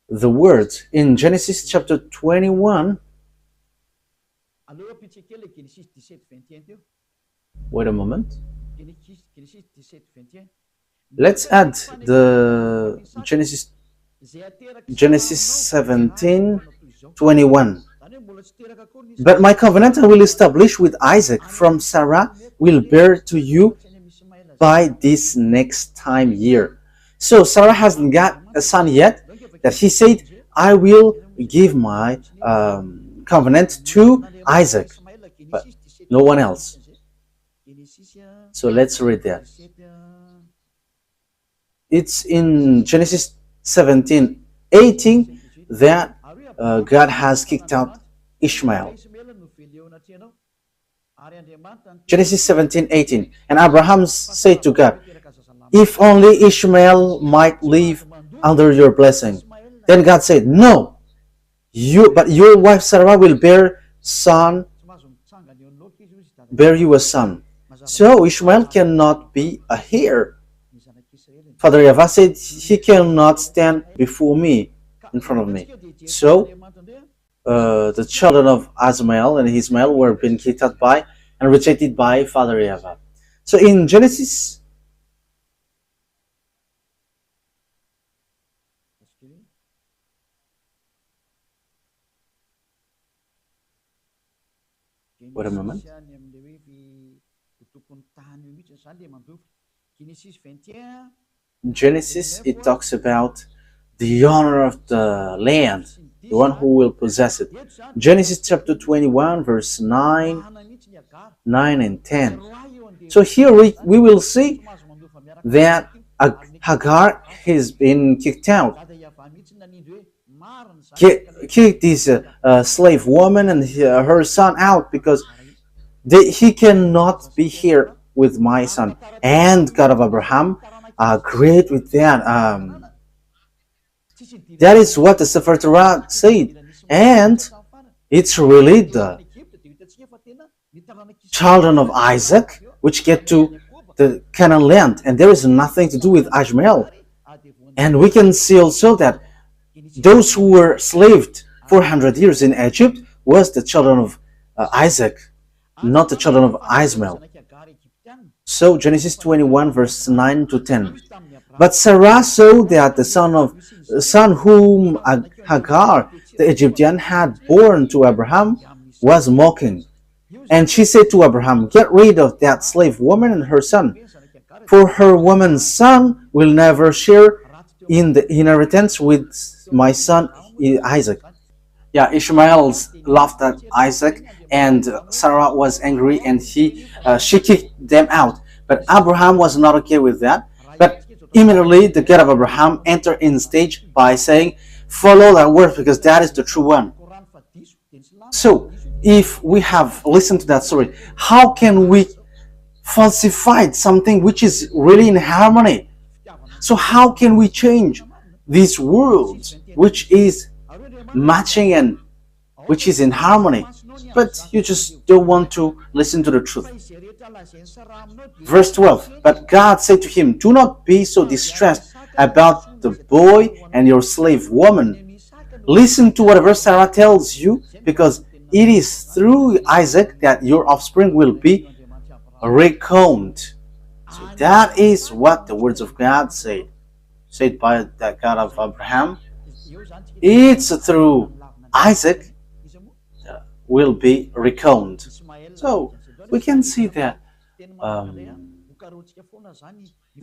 the words in Genesis chapter 21. Wait a moment. Let's add the Genesis 17:21. But my covenant I will establish with Isaac from Sarah will bear to you by this next time year. So Sarah hasn't got a son yet, that he said, I will give my covenant to Isaac, but no one else. So let's read that. It's in Genesis 17:18 that God has kicked out Ishmael. Genesis 17:18. And Abraham said to God, if only Ishmael might live under your blessing. Then God said, no, but your wife Sarah will bear you a son. So Ishmael cannot be a heir. Father YAHVAH said, he cannot stand before me, in front of me. So the children of Ishmael and Ishmael were being kicked out by and rejected by Father YAHVAH. So in Genesis, wait a moment. Genesis, it talks about the owner of the land, the one who will possess it. Genesis chapter 21, verse 9 and 10. So here we will see that Hagar has been kicked out. Kicked this slave woman and her son out because he cannot be here with my son. And God of Abraham agreed with that. That is what the Sefer Torah said. And it's really the children of Isaac which get to the Canaan land. And there is nothing to do with Ishmael. And we can see also that those who were slaved 400 years in Egypt was the children of Isaac, not the children of Ishmael. So Genesis 21 verse 9 to 10. But Sarah saw that the son whom Hagar the Egyptian had born to Abraham was mocking. And she said to Abraham, get rid of that slave woman and her son, for her woman's son will never share in the inheritance with my son Isaac. Yeah, Ishmael laughed at Isaac, and Sarah was angry, and she kicked them out. But Abraham was not okay with that. But immediately the God of Abraham entered in stage by saying, follow that word because that is the true one. So if we have listened to that story, how can we falsify something which is really in harmony? So how can we change these words which is matching and which is in harmony? But you just don't want to listen to the truth. Verse 12. But God said to him, do not be so distressed about the boy and your slave woman. Listen to whatever Sarah tells you, because it is through Isaac that your offspring will be reckoned. So that is what the words of God said by the God of Abraham. It's through Isaac will be recounted. So we can see that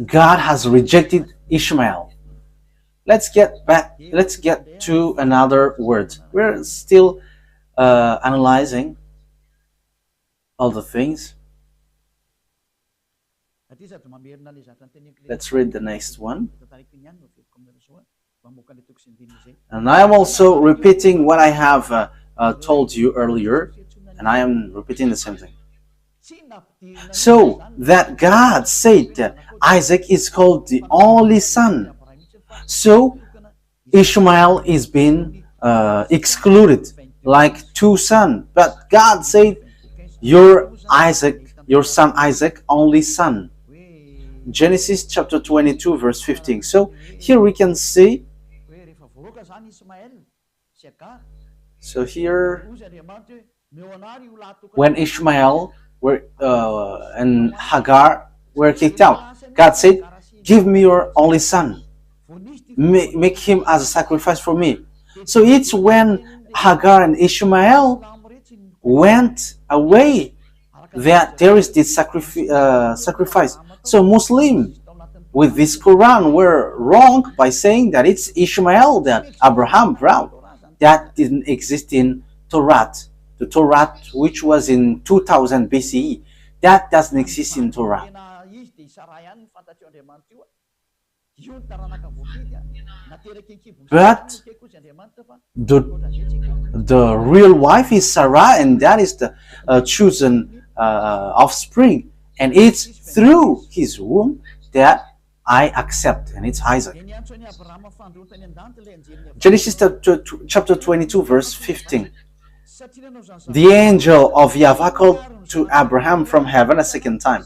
God has rejected Ishmael. Let's get back. Let's get to another word. We're still analyzing all the things. Let's read the next one. And I am also repeating what I have told you earlier, and I am repeating the same thing. So that God said that Isaac is called the only son. So Ishmael is being excluded like two sons. But God said, your son Isaac, only son. Genesis chapter 22 verse 15. So here we can see, so here when Ishmael and Hagar were kicked out, God said, give me your only son, make him as a sacrifice for me. So it's when Hagar and Ishmael went away that there is this sacrifice. So Muslims with this Quran were wrong by saying that it's Ishmael that Abraham brought. That didn't exist in Torah. The Torah, which was in 2000 BCE, that doesn't exist in Torah. But the real wife is Sarah, and that is the chosen offspring. And it's through his womb that I accept, and it's Isaac. Genesis chapter 22 verse 15. The angel of YAHVAH called to Abraham from heaven a second time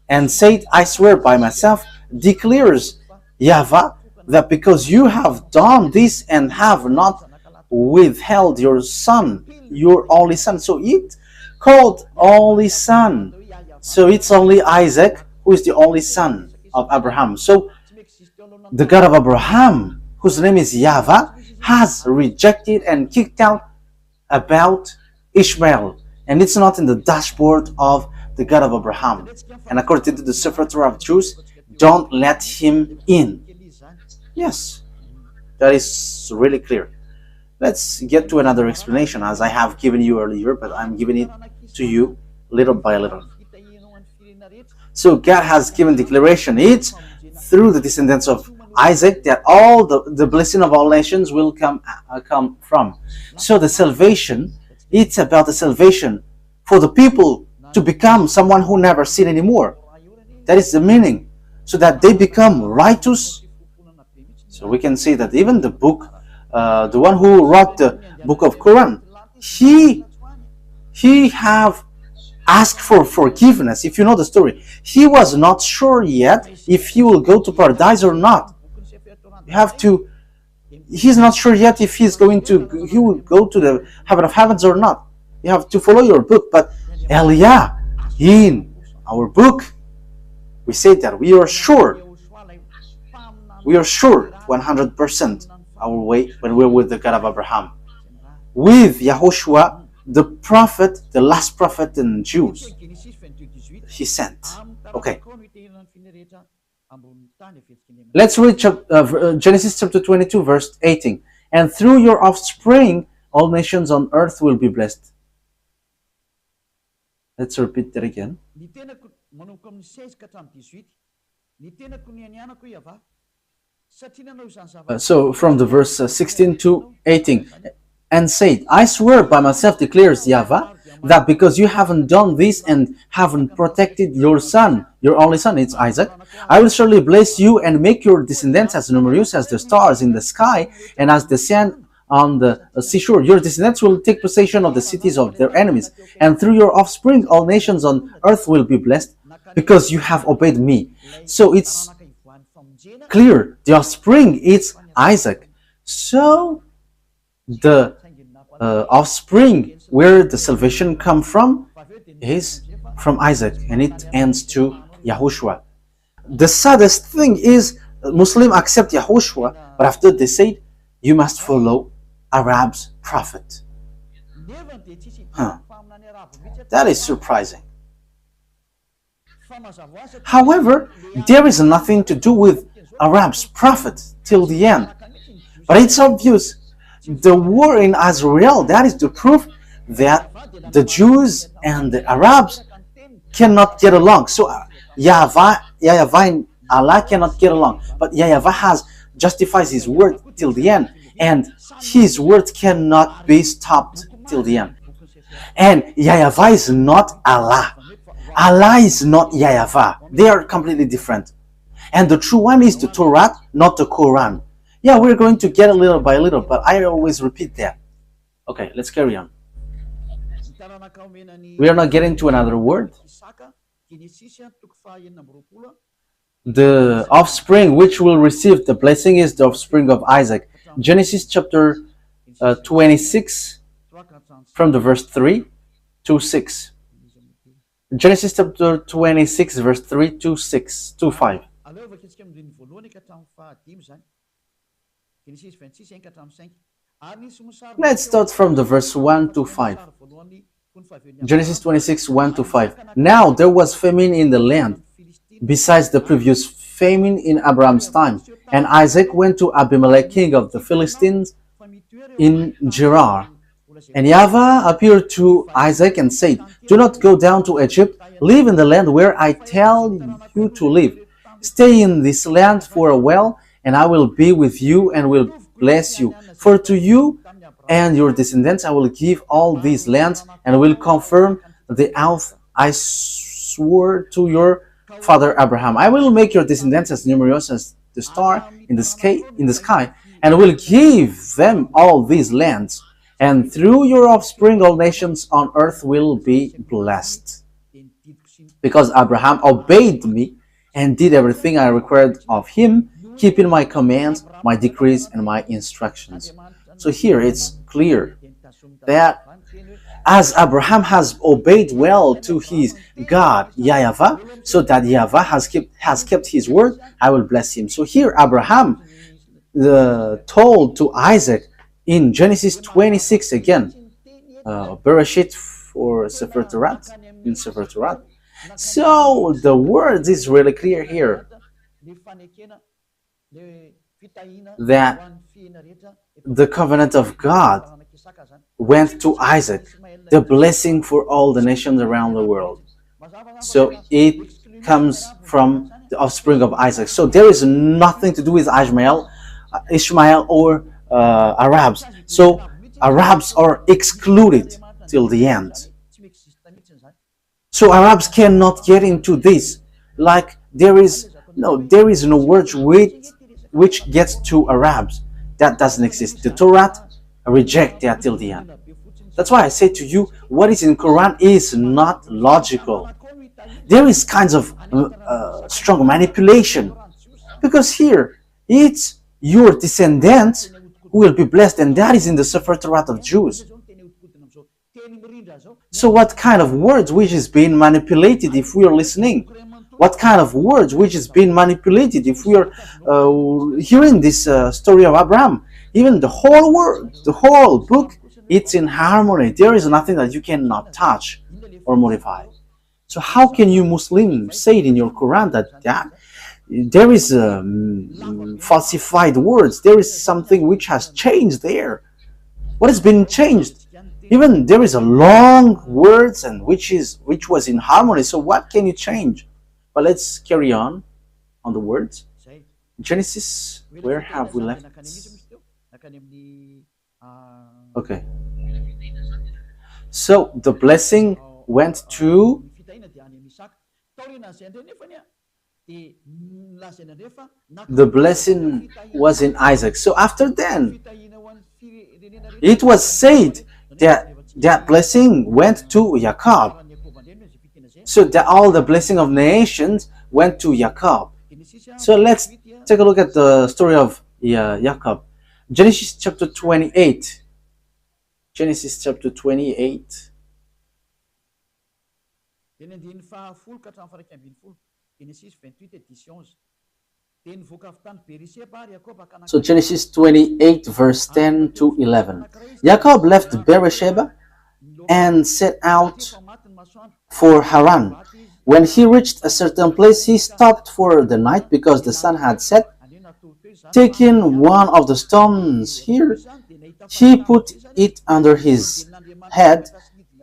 and said, I swear by myself, declares YAHVAH, that because you have done this and have not withheld your son, your only son. So it called only son. So it's only Isaac who is the only son of Abraham. So the God of Abraham, whose name is YAHVAH, has rejected and kicked out about Ishmael. And it's not in the dashboard of the God of Abraham. And according to the Sefer Torah of Jews, don't let him in. Yes, that is really clear. Let's get to another explanation, as I have given you earlier, but I'm giving it to you little by little. So God has given declaration. It's through the descendants of Isaac that all the blessing of all nations will come from. So the salvation, it's about the salvation for the people to become someone who never sin anymore. That is the meaning. So that they become righteous. So we can see that even the book, the one who wrote the book of Quran, he have asked for forgiveness. If you know the story, he was not sure yet if he will go to paradise or not. You have to. He's not sure yet if he will go to the heaven of heavens or not. You have to follow your book. But Elia, in our book, we say that we are sure 100% our way when we're with the God of Abraham, with YAHOSHUAH, the prophet, the last prophet in Jews he sent. Okay, let's read Genesis chapter 22 verse 18. And through your offspring all nations on earth will be blessed. Let's repeat that again. So from the verse 16 to 18. And said, I swear by myself, declares YAHVAH, that because you haven't done this and haven't protected your son, your only son, it's Isaac, I will surely bless you and make your descendants as numerous as the stars in the sky and as the sand on the seashore. Your descendants will take possession of the cities of their enemies, and through your offspring all nations on earth will be blessed, because you have obeyed me. So it's clear, the offspring is Isaac. So the offspring where the salvation come from is from Isaac, and it ends to YAHOSHUAH. The saddest thing is Muslims accept YAHOSHUAH, but after they say you must follow Arab's prophet. That is surprising. However, there is nothing to do with Arab's prophet till the end. But it's obvious the war in Israel, that is the proof that the Jews and the Arabs cannot get along. So YAHVAH and Allah cannot get along. But YAHVAH justifies his word till the end, and his word cannot be stopped till the end. And YAHVAH is not Allah. Allah is not YAHVAH. They are completely different. And the true one is the Torah, not the Quran. Yeah, we're going to get a little by little, but I always repeat that. Okay, let's carry on. We are not getting to another word. The offspring which will receive the blessing is the offspring of Isaac. Genesis chapter 26 from the verse 3 to 6. Genesis chapter 26 verse 3 to 6 to 5. Let's start from the verse 1 to 5. Genesis 26, 1 to 5. Now there was famine in the land, besides the previous famine in Abraham's time. And Isaac went to Abimelech, king of the Philistines, in Gerar. And YAHVAH appeared to Isaac and said, do not go down to Egypt. Live in the land where I tell you to live. Stay in this land for a while, and I will be with you and will bless you. For to you and your descendants I will give all these lands, and will confirm the oath I swore to your father Abraham. I will make your descendants as numerous as the star in the sky, and will give them all these lands. And through your offspring all nations on earth will be blessed. Because Abraham obeyed me and did everything I required of him, keeping my commands, my decrees, and my instructions. So here it's clear that as Abraham has obeyed well to his God, YAHVAH, so that YAHVAH has kept his word, I will bless him. So here Abraham told to Isaac in Genesis 26 again, Bereshit for Sefer Torah, in Sefer Torah. So the word is really clear here that the covenant of God went to Isaac, the blessing for all the nations around the world. So it comes from the offspring of Isaac. So there is nothing to do with Ishmael or Arabs. So Arabs are excluded till the end. So Arabs cannot get into this. Like there is no word which gets to Arabs. That doesn't exist. The Torah reject that till the end. That's why I say to you, what is in Quran is not logical. There is kinds of strong manipulation, because here it's your descendants who will be blessed, and that is in the Sefer Torah of Jews. So what kind of words which is being manipulated if we are listening? What kind of words which is being manipulated if we are hearing this story of Abraham? Even the whole word, the whole book, it's in harmony. There is nothing that you cannot touch or modify. So how can you Muslims say it in your Quran that there is falsified words? There is something which has changed there. What has been changed? Even there is a long words and which was in harmony. So what can you change? But let's carry on the words. Genesis, where have we left? Okay. So the blessing went to the blessing was in Isaac. So after then, it was said that blessing went to Jacob. So that all the blessing of nations went to Jacob. So let's take a look at the story of Jacob. Genesis chapter 28. Genesis chapter 28. So Genesis 28 verse 10 to 11. Jacob left Beersheba and set out for Haran. When he reached a certain place, he stopped for the night because the sun had set. Taking one of the stones here, he put it under his head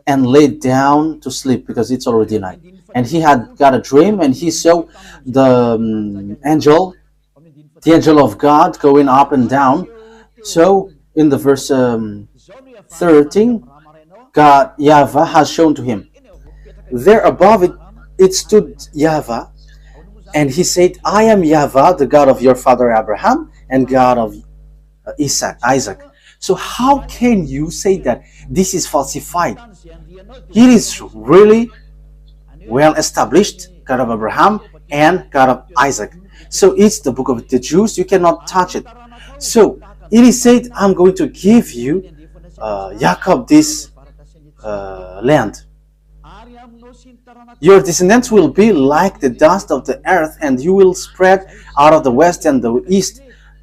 and lay down to sleep because it's already night. And he had got a dream, and he saw the angel of God going up and down. So in the verse 13, God YAHVAH has shown to him. There above it stood YAHVAH, and he said, I am YAHVAH, the God of your father Abraham and God of Isaac. So how can you say that this is falsified? It is really well established, God of Abraham and God of Isaac. So it's the book of the Jews, you cannot touch it. So it is said, I'm going to give you Jacob this land. Your descendants will be like the dust of the earth, and you will spread out of the west and the east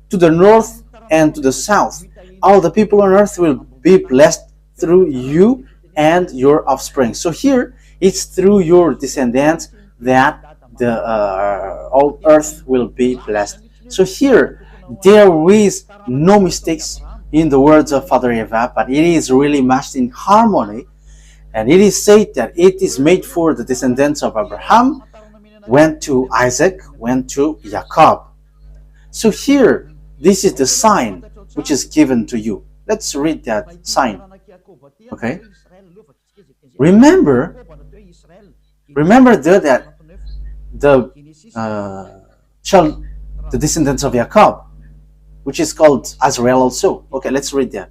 to the north and to the south. All the people on earth will be blessed through you and your offspring. So here it's through your descendants that the all earth will be blessed. So here there is no mistakes in the words of Father YAHVAH, but it is really matched in harmony. And it is said that it is made for the descendants of Abraham, went to Isaac, went to Jacob. So here, this is the sign which is given to you. Let's read that sign. Okay? Remember that the descendants of Jacob, which is called Azrael also. Okay, let's read that.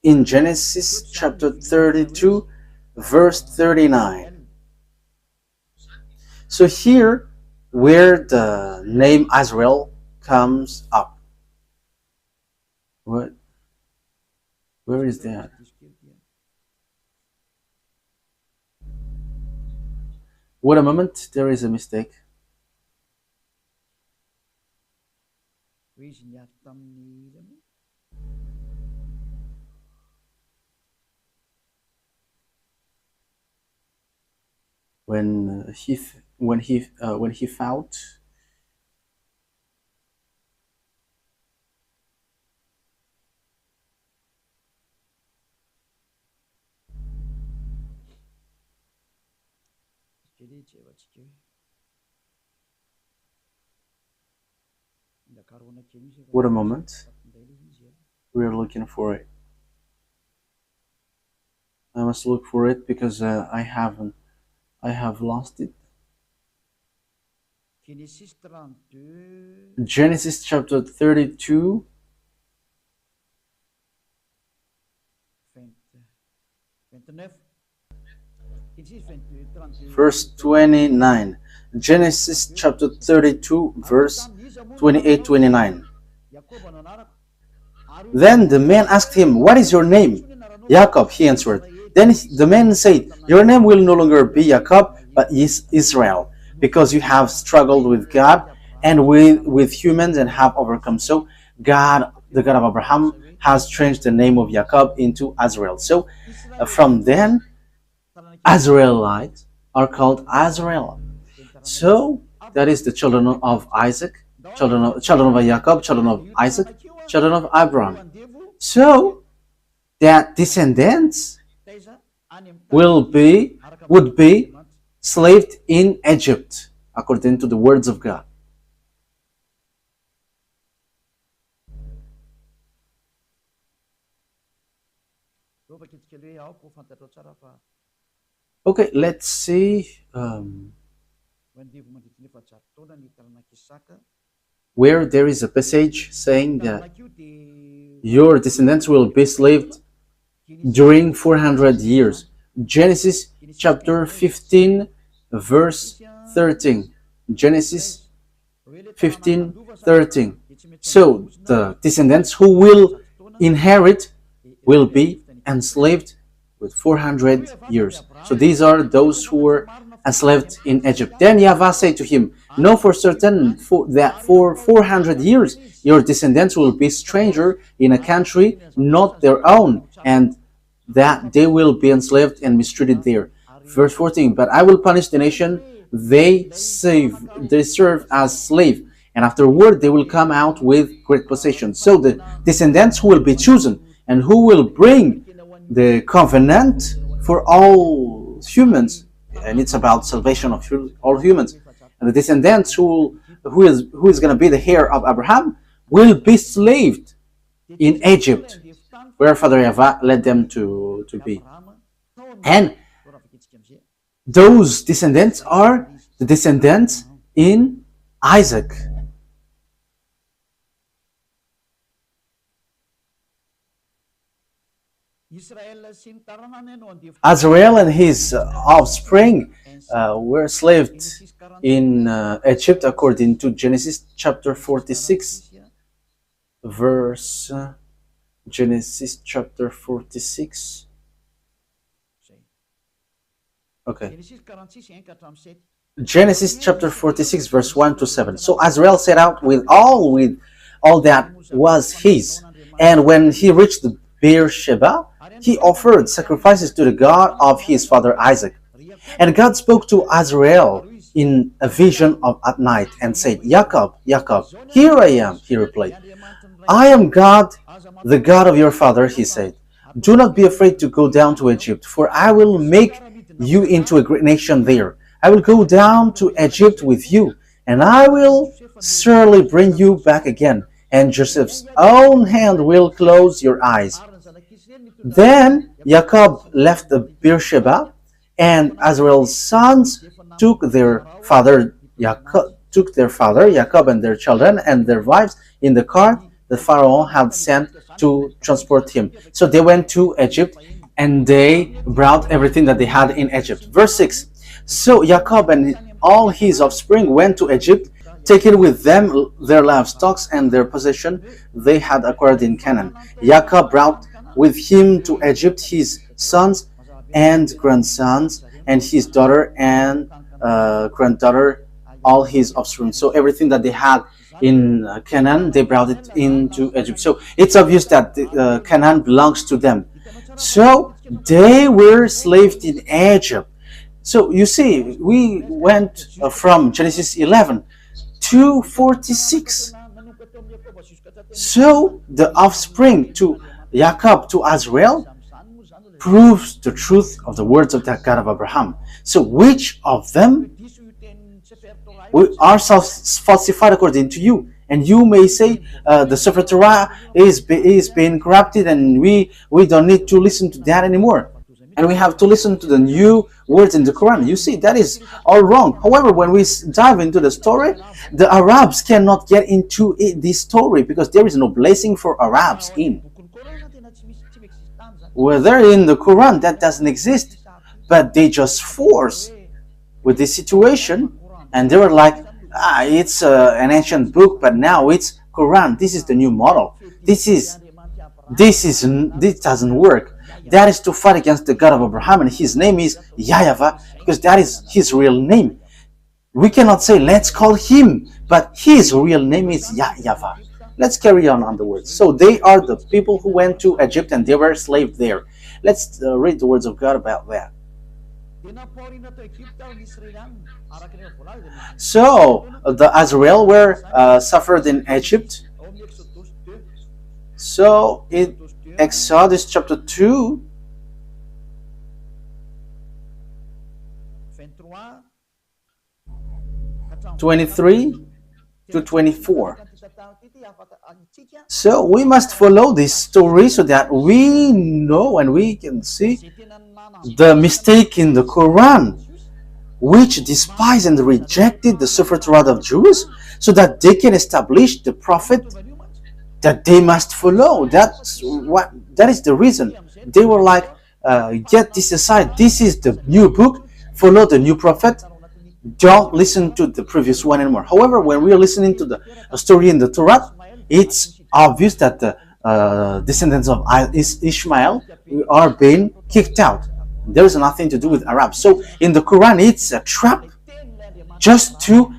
In Genesis chapter 32, verse 39. So here, where the name Azrael comes up. What? Where is that? Wait a moment, there is a mistake. When he fought, wait a moment, we are looking for it. I must look for it because I have lost it. Genesis chapter 32, verse 29. Genesis chapter 32, verse 28-29. Then the man asked him, what is your name? Jacob, he answered. Then the man said, your name will no longer be Jacob, but is Israel, because you have struggled with God and with humans and have overcome. So God, the God of Abraham, has changed the name of Jacob into Azrael. So from then, Azraelites are called Azrael. So that is the children of Isaac, children of Jacob, children of Isaac, children of Abraham. So that descendants would be slaved in Egypt, according to the words of God. Okay, let's see where there is a passage saying that your descendants will be slaved during 400 years. Genesis chapter 15, verse 13. Genesis 15:13. So the descendants who will inherit will be enslaved with 400 years. So these are those who were enslaved in Egypt. Then YAHVAH said to him, know for certain that for 400 years your descendants will be stranger in a country not their own, and that they will be enslaved and mistreated there. Verse 14, but I will punish the nation they serve as slave, and afterward they will come out with great possession. So the descendants who will be chosen and who will bring the covenant for all humans, and it's about salvation of all humans. And the descendants who is going to be the heir of Abraham will be slaved in Egypt, where Father YAHVAH led them to be. And those descendants are the descendants in Isaac. Azrael and his offspring were enslaved in Egypt according to Genesis chapter 46, verse Genesis chapter 46. Okay. Genesis chapter 46, verse 1 to 7. So Azrael set out with all that was his, and when he reached the Beersheba, he offered sacrifices to the God of his father Isaac. And God spoke to Azrael in a vision at night and said, Jacob, Jacob. Here I am, he replied. I am God, the God of your father, he said. Do not be afraid to go down to Egypt, for I will make you into a great nation there. I will go down to Egypt with you, and I will surely bring you back again, and Joseph's own hand will close your eyes. Then Jacob left the Beersheba, and Azrael's sons took their father Jacob and their children and their wives in the cart the Pharaoh had sent to transport him. So they went to Egypt, and they brought everything that they had in Egypt. Verse 6. So Jacob and all his offspring went to Egypt, taking with them their livestock and their possession they had acquired in Canaan. Jacob brought with him to Egypt his sons and grandsons, and his daughter and granddaughter, all his offspring. So everything that they had in Canaan, they brought it into Egypt. So it's obvious that Canaan belongs to them. So they were enslaved in Egypt. So you see, we went from Genesis 11 to 46. So the offspring to Jacob to Azrael proves the truth of the words of the God of Abraham. So which of them are falsified according to you? And you may say the Sefer Torah is being corrupted, and we don't need to listen to that anymore, and we have to listen to the new words in the Quran. You see, that is all wrong. However, when we dive into the story, the Arabs cannot get into this story because there is no blessing for Arabs in. Whether in the Quran, that doesn't exist, but they just force with this situation, and they were like, it's an ancient book, but now it's Quran. This is the new model. This doesn't work. That is to fight against the God of Abraham, and his name is YAHVAH, because that is his real name. We cannot say let's call him, but his real name is YAHVAH. Let's carry on the words. So they are the people who went to Egypt and they were enslaved there. Let's read the words of God about that. So the Azrael were suffered in Egypt. So in Exodus chapter 2, (23 to 24). So we must follow this story so that we know and we can see the mistake in the Quran, which despised and rejected the Sefer Torah of Jews, so that they can establish the prophet that they must follow. That is the reason. They were like, get this aside. This is the new book. Follow the new prophet. Don't listen to the previous one anymore. However, when we are listening to the story in the Torah, it's obvious that the descendants of Ishmael are being kicked out. There is nothing to do with Arabs. So in the Quran, it's a trap just to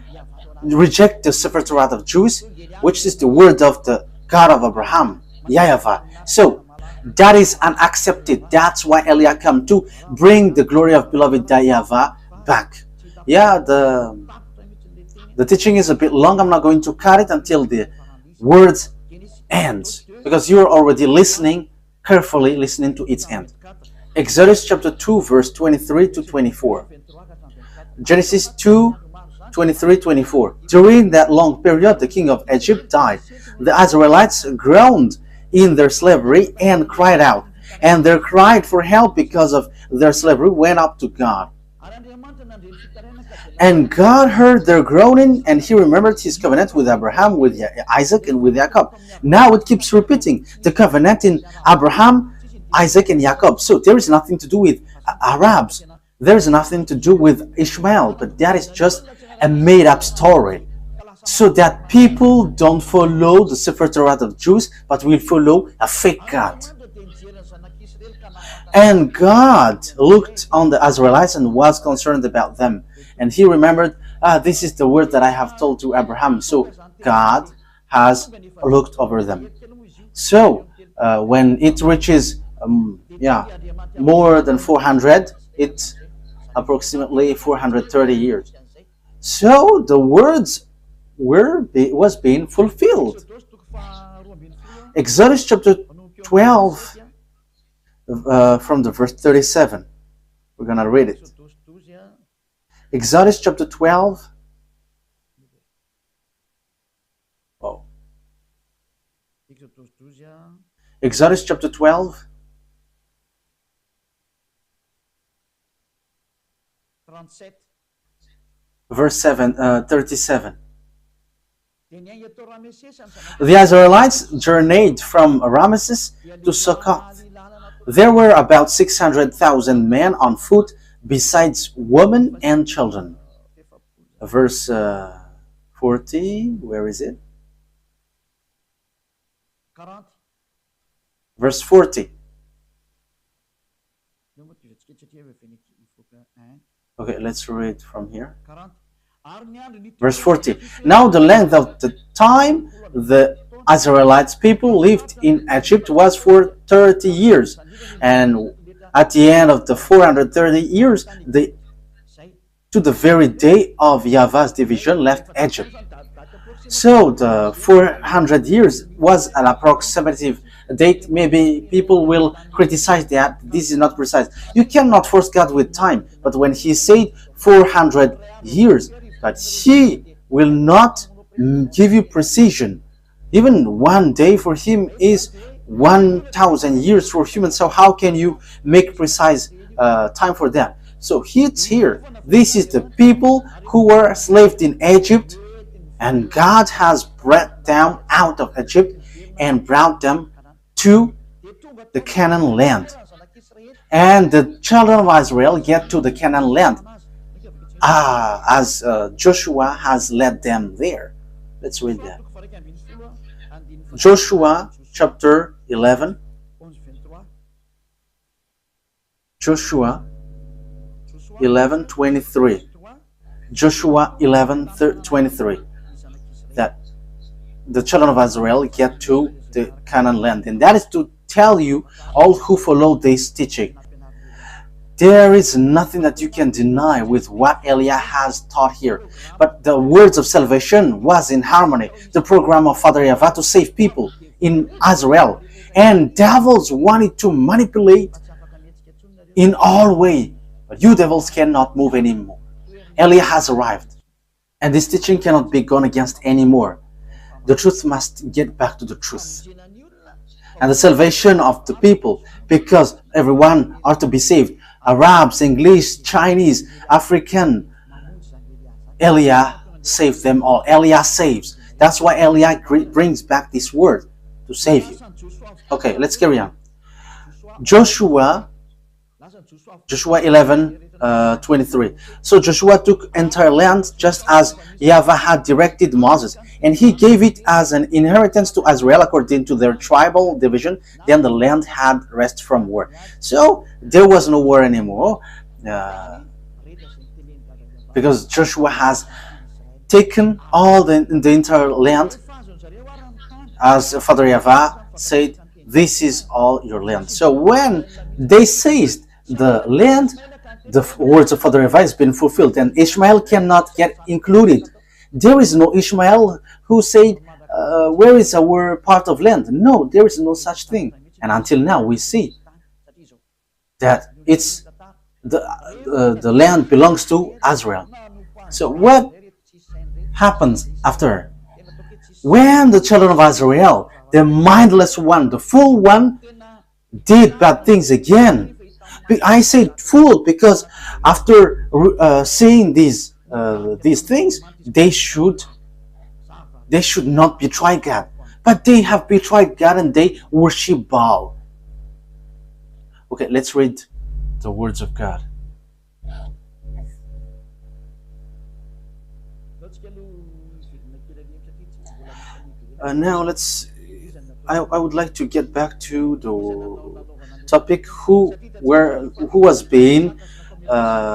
reject the Sefer Torah of Jews, which is the word of the God of Abraham, YAHVAH. So That is unaccepted. That's why Eliah come to bring the glory of beloved YAHVAH back. Yeah, the teaching is a bit long. I'm not going to cut it until the words ends, because you're already listening carefully, listening to its end. Exodus chapter 2 verse 23 to 24. Genesis 2 23, 24. During that long period, the king of Egypt died. The Israelites groaned in their slavery and cried out. And their cry for help because of their slavery went up to God. And God heard their groaning, and he remembered his covenant with Abraham, with Isaac, and with Jacob. Now it keeps repeating the covenant in Abraham, Isaac, and Jacob. So there is nothing to do with Arabs. There is nothing to do with Ishmael, but that is just a made-up story, so that people don't follow the Sefer Torah of Jews, but will follow a fake God. And God looked on the Israelites and was concerned about them. And he remembered, this is the word that I have told to Abraham. So God has looked over them. So when it reaches more than 400, it's approximately 430 years. So the words was being fulfilled. Exodus chapter 12 from the verse 37. We're going to read it. Exodus chapter 12. Oh. Exodus chapter 12. Verse 37. The Israelites journeyed from Ramesses to Succoth. There were about 600,000 men on foot, besides women and children. Verse 40, where is it? Verse 40. Okay, let's read from here. Verse 40. Now the length of the time the Israelites people lived in Egypt was for 30 years. And at the end of the 430 years, they, to the very day of YAHVAH's division, left Egypt. So the 400 years was an approximative date. Maybe people will criticize that this is not precise. You cannot force God with time. But when he said 400 years, but he will not give you precision. Even one day for him is 1,000 years for human. So how can you make precise time for that? So it's here. This is the people who were enslaved in Egypt, and God has brought them out of Egypt and brought them to the Canaan land. And the children of Israel get to the Canaan land as Joshua has led them there. Let's read that. Joshua chapter 11. Joshua 11:23. Joshua 11:23. That the children of Israel get to the Canaan land, and that is to tell you all who follow this teaching. There is nothing that you can deny with what Eliah has taught here. But the words of salvation was in harmony. The program of Father YAHVAH to save people in Israel. And devils wanted to manipulate in all ways. But you devils cannot move anymore. Eliah has arrived. And this teaching cannot be gone against anymore. The truth must get back to the truth. And the salvation of the people, because everyone are to be saved. Arabs, English, Chinese, African. Eliah saved them all. Eliah saves. That's why Eliah brings back this word to save you. Okay, let's carry on. Joshua 11:23. So Joshua took entire land just as YAHVAH had directed Moses, and he gave it as an inheritance to Israel according to their tribal division. Then the land had rest from war. So there was no war anymore, because Joshua has taken all the entire land, as Father YAHVAH said this is all your land. So when they seized the land, the words of Father YAHVAH has been fulfilled, and Ishmael cannot get included. There is no Ishmael who said, where is our part of land? No, there is no such thing. And until now we see that it's the land belongs to Israel. So what happens after? When the children of Israel, the mindless one, the fool one, did bad things again. I say fool because after seeing these things, they should not betray God. But they have betrayed God and they worship Baal. Okay, let's read the words of God. Now I would like to get back to the topic who was being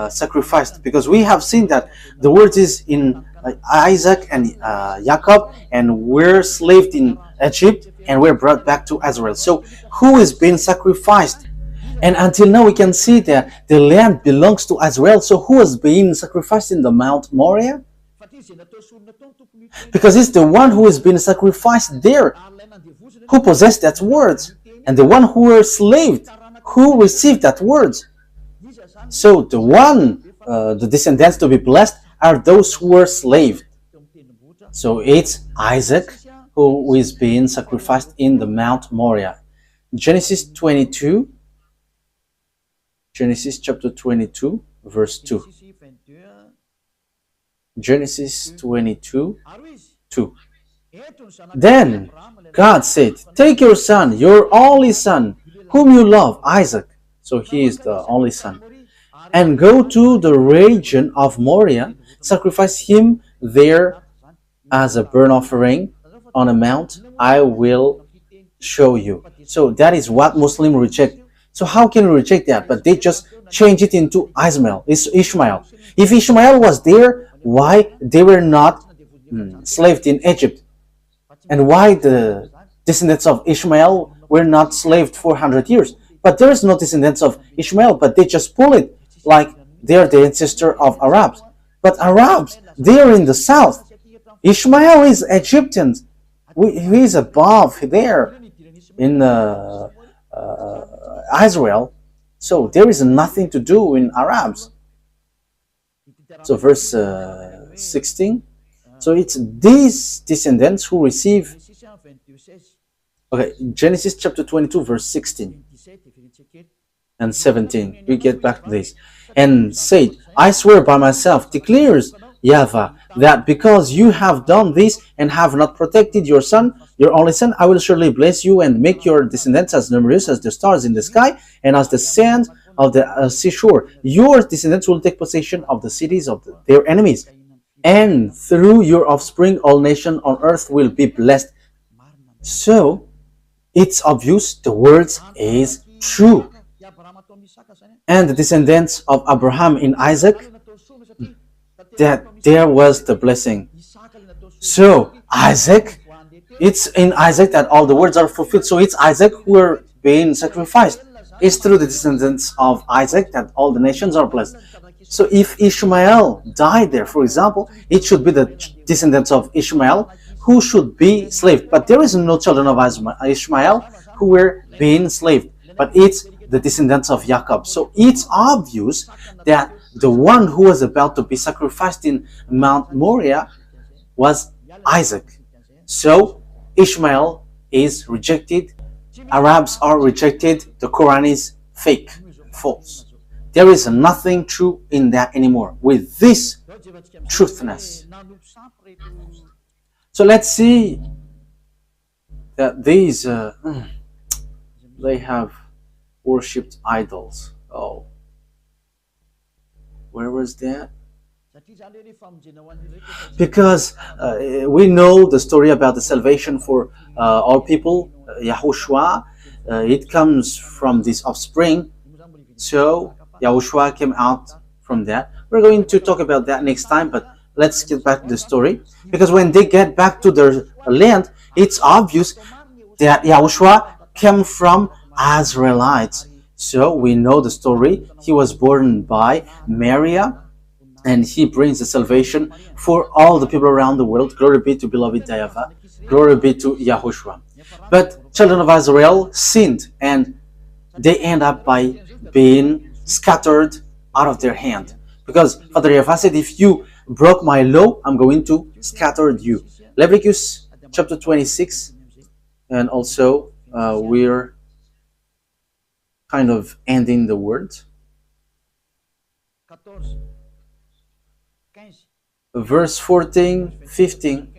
sacrificed, because we have seen that the word is in Isaac and Jacob, and we're slaved in Egypt and we're brought back to Israel. So who is being sacrificed? And until now we can see that the land belongs to Israel. So who is being sacrificed in the Mount Moriah? Because it's the one who is being sacrificed there who possessed that word, and the one who were slaved who received that word. So the one, the descendants to be blessed are those who were slaved. So it's Isaac who is being sacrificed in the Mount Moriah. Genesis 22, Genesis chapter 22, verse 2. Genesis 22, 2. Then God said, take your son, your only son, whom you love, Isaac. So he is the only son. And go to the region of Moriah, sacrifice him there as a burnt offering on a mount I will show you. So that is what Muslims reject. So how can we reject that? But they just change it into Ishmael. If Ishmael was there, why they were not slaved in Egypt? And why the descendants of Ishmael were not slaved for 100 years? But there is no descendants of Ishmael, but they just pull it like they are the ancestor of Arabs. But Arabs, they are in the south. Ishmael is Egyptians. He is above there in Israel. So there is nothing to do in Arabs. So verse 16. So it's these descendants who receive. Okay, Genesis chapter 22, verse 16 and 17. We get back to this. And said, I swear by myself, declares YAHVAH, that because you have done this and have not protected your son, your only son, I will surely bless you and make your descendants as numerous as the stars in the sky and as the sand of the seashore. Your descendants will take possession of the cities of their enemies. And through your offspring, all nations on earth will be blessed. So, it's obvious the words is true. And the descendants of Abraham in Isaac, that there was the blessing. So, Isaac, it's in Isaac that all the words are fulfilled. So, it's Isaac who are being sacrificed. It's through the descendants of Isaac that all the nations are blessed. So if Ishmael died there, for example, it should be the descendants of Ishmael who should be enslaved. But there is no children of Ishmael who were being enslaved. But it's the descendants of Jacob. So it's obvious that the one who was about to be sacrificed in Mount Moriah was Isaac. So Ishmael is rejected. Arabs are rejected. The Quran is fake, false. There is nothing true in that anymore with this truthness. So let's see that these they have worshipped idols. Oh, where was that? Because we know the story about the salvation for all people, YAHOSHUAH. It comes from this offspring. So YAHOSHUAH came out from that. We're going to talk about that next time, but let's get back to the story. Because when they get back to their land, it's obvious that YAHOSHUAH came from Israelites. So we know the story. He was born by Maria, and he brings the salvation for all the people around the world. Glory be to beloved YAHVAH. Glory be to YAHOSHUAH. But children of Israel sinned, and they end up by being scattered out of their hand. Because Father YAHVAH said, if you broke my law, I'm going to scatter you. Leviticus chapter 26, and also we're kind of ending the word. Verse 14, 15.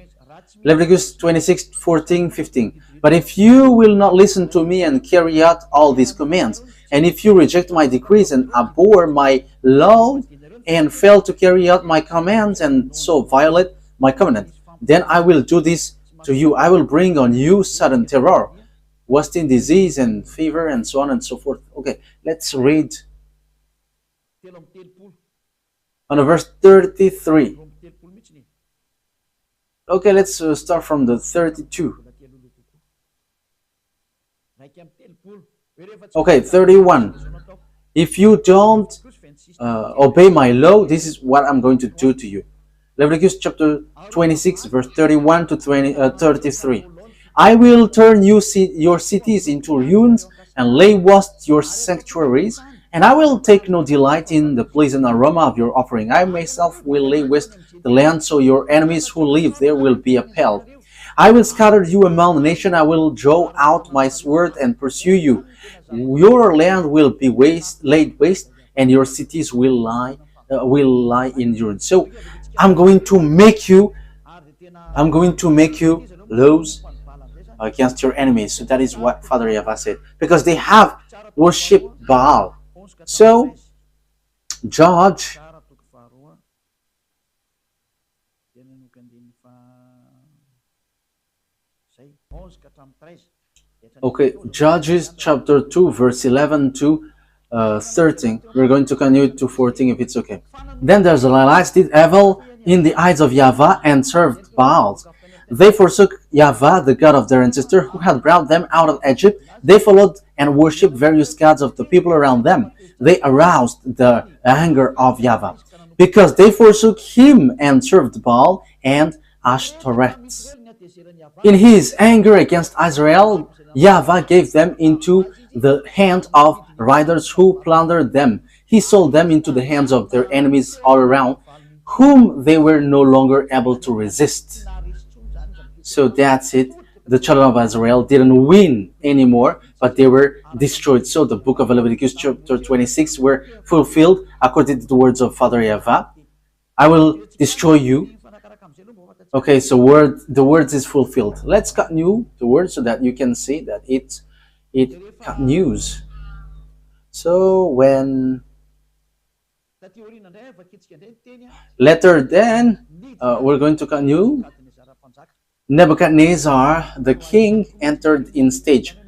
Leviticus 26, 14, 15. But if you will not listen to me and carry out all these commands, and if you reject my decrees and abhor my law and fail to carry out my commands and so violate my covenant, then I will do this to you. I will bring on you sudden terror, wasting disease and fever and so on and so forth. Okay, let's read on verse 33. Okay, let's start from the 32. Okay, 31. If you don't obey my law, this is what I'm going to do to you. Leviticus chapter 26, verse 31 to 33. I will turn your cities into ruins and lay waste your sanctuaries, and I will take no delight in the pleasant aroma of your offering. I myself will lay waste the land, so your enemies who live there will be appalled. I will scatter you among the nations. I will draw out my sword and pursue you. Your land will be laid waste, and your cities will lie in ruins. So I'm going to make you lose against your enemies. So that is what Father YAHVAH said, because they have worshipped Baal. So judge. Okay, Judges chapter 2, verse 11 to 13. We're going to continue to 14 if it's okay. Then the Israelites did evil in the eyes of YAHVAH and served Baals. They forsook YAHVAH, the God of their ancestor, who had brought them out of Egypt. They followed and worshipped various gods of the people around them. They aroused the anger of YAHVAH, because they forsook him and served Baal and Ashtoreth. In his anger against Israel, YAHVAH gave them into the hand of riders who plundered them. He sold them into the hands of their enemies all around, whom they were no longer able to resist. So that's it. The children of Israel didn't win anymore, but they were destroyed. So the book of Leviticus chapter 26 were fulfilled according to the words of Father YAHVAH. I will destroy you. Okay, so the words is fulfilled. Let's continue the word so that you can see that it continues. So when later then we're going to continue. Nebuchadnezzar the king entered in stage.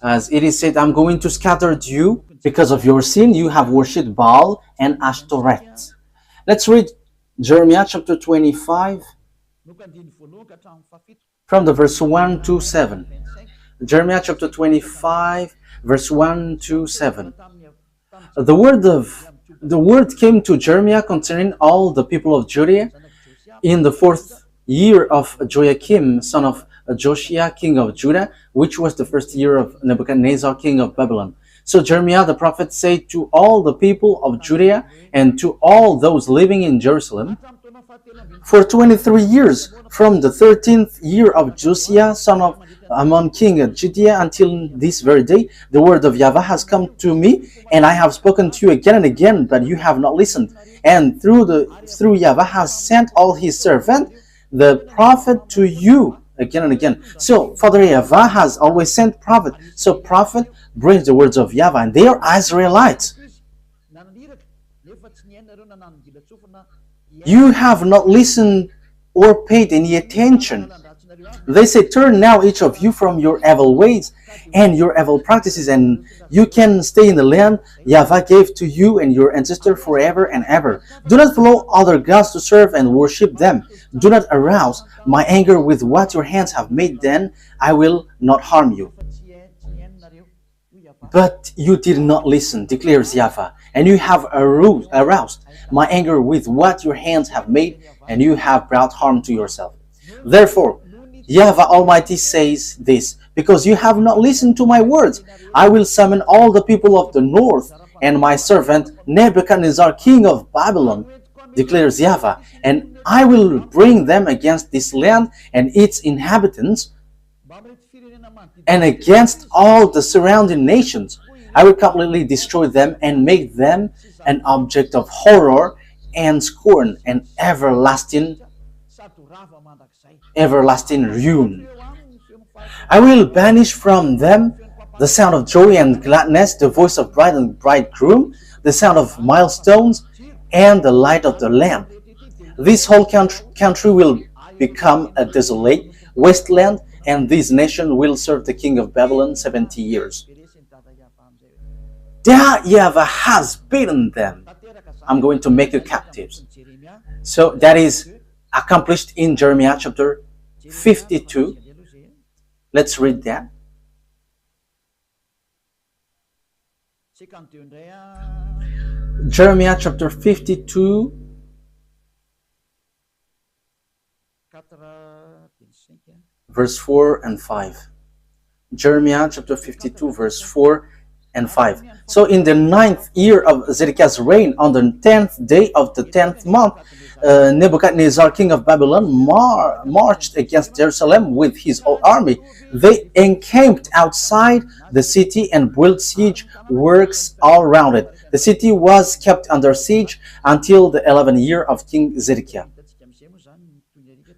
As it is said, I'm going to scatter you because of your sin. You have worshipped Baal and Ashtoreth. Let's read Jeremiah chapter 25 from the verse 1 to 7. Jeremiah chapter 25 verse 1 to 7. The word came to Jeremiah concerning all the people of Judah in the 4th year of Joachim, son of Josiah, king of Judah, which was the 1st year of Nebuchadnezzar, king of Babylon. So Jeremiah the prophet said to all the people of Judea and to all those living in Jerusalem, for 23 years, from the 13th year of Josiah, son of Ammon, king of Judea, until this very day, the word of YAHVAH has come to me, and I have spoken to you again and again, but you have not listened. And through YAHVAH has sent all his servant, the prophet, to you again and again. So Father YAHVAH has always sent prophet. So prophet brings the words of YAHVAH, and they are Israelites. You have not listened or paid any attention. They say, turn now each of you from your evil ways and your evil practices, and you can stay in the land YAHVAH gave to you and your ancestor forever and ever. Do not follow other gods to serve and worship them. Do not arouse my anger with what your hands have made, then I will not harm you. But you did not listen, declares YAHVAH, and you have aroused my anger with what your hands have made, and you have brought harm to yourself. Therefore, YAHVAH Almighty says this, because you have not listened to my words, I will summon all the people of the north, and my servant Nebuchadnezzar, king of Babylon, declares YAHVAH, and I will bring them against this land and its inhabitants, and against all the surrounding nations. I will completely destroy them and make them an object of horror and scorn and everlasting ruin. I will banish from them the sound of joy and gladness, the voice of bride and bridegroom, the sound of milestones, and the light of the lamp. This whole country will become a desolate wasteland, and this nation will serve the king of Babylon 70 years. YAHVAH has beaten them. I'm going to make you captives. So that is accomplished in Jeremiah chapter 52. Let's read that. Jeremiah chapter 52, verse 4 and 5. Jeremiah chapter 52, verse 4 and 5. So in the 9th year of Zedekiah's reign, on the 10th day of the 10th month, Nebuchadnezzar, king of Babylon, marched against Jerusalem with his whole army. They encamped outside the city and built siege works all around it. The city was kept under siege until the 11th year of King Zedekiah.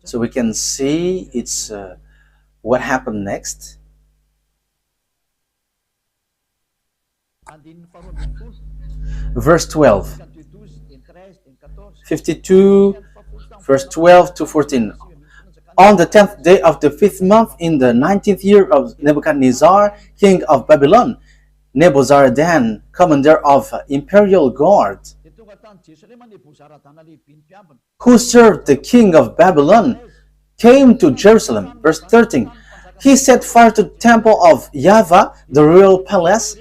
So we can see it's what happened next. Verse 12. 52, verse 12 to 14. On the 10th day of the 5th month, in the 19th year of Nebuchadnezzar, king of Babylon, Nebuzaradan, commander of imperial guard, who served the king of Babylon, came to Jerusalem. Verse 13. He set fire to the temple of YAHVAH, the royal palace,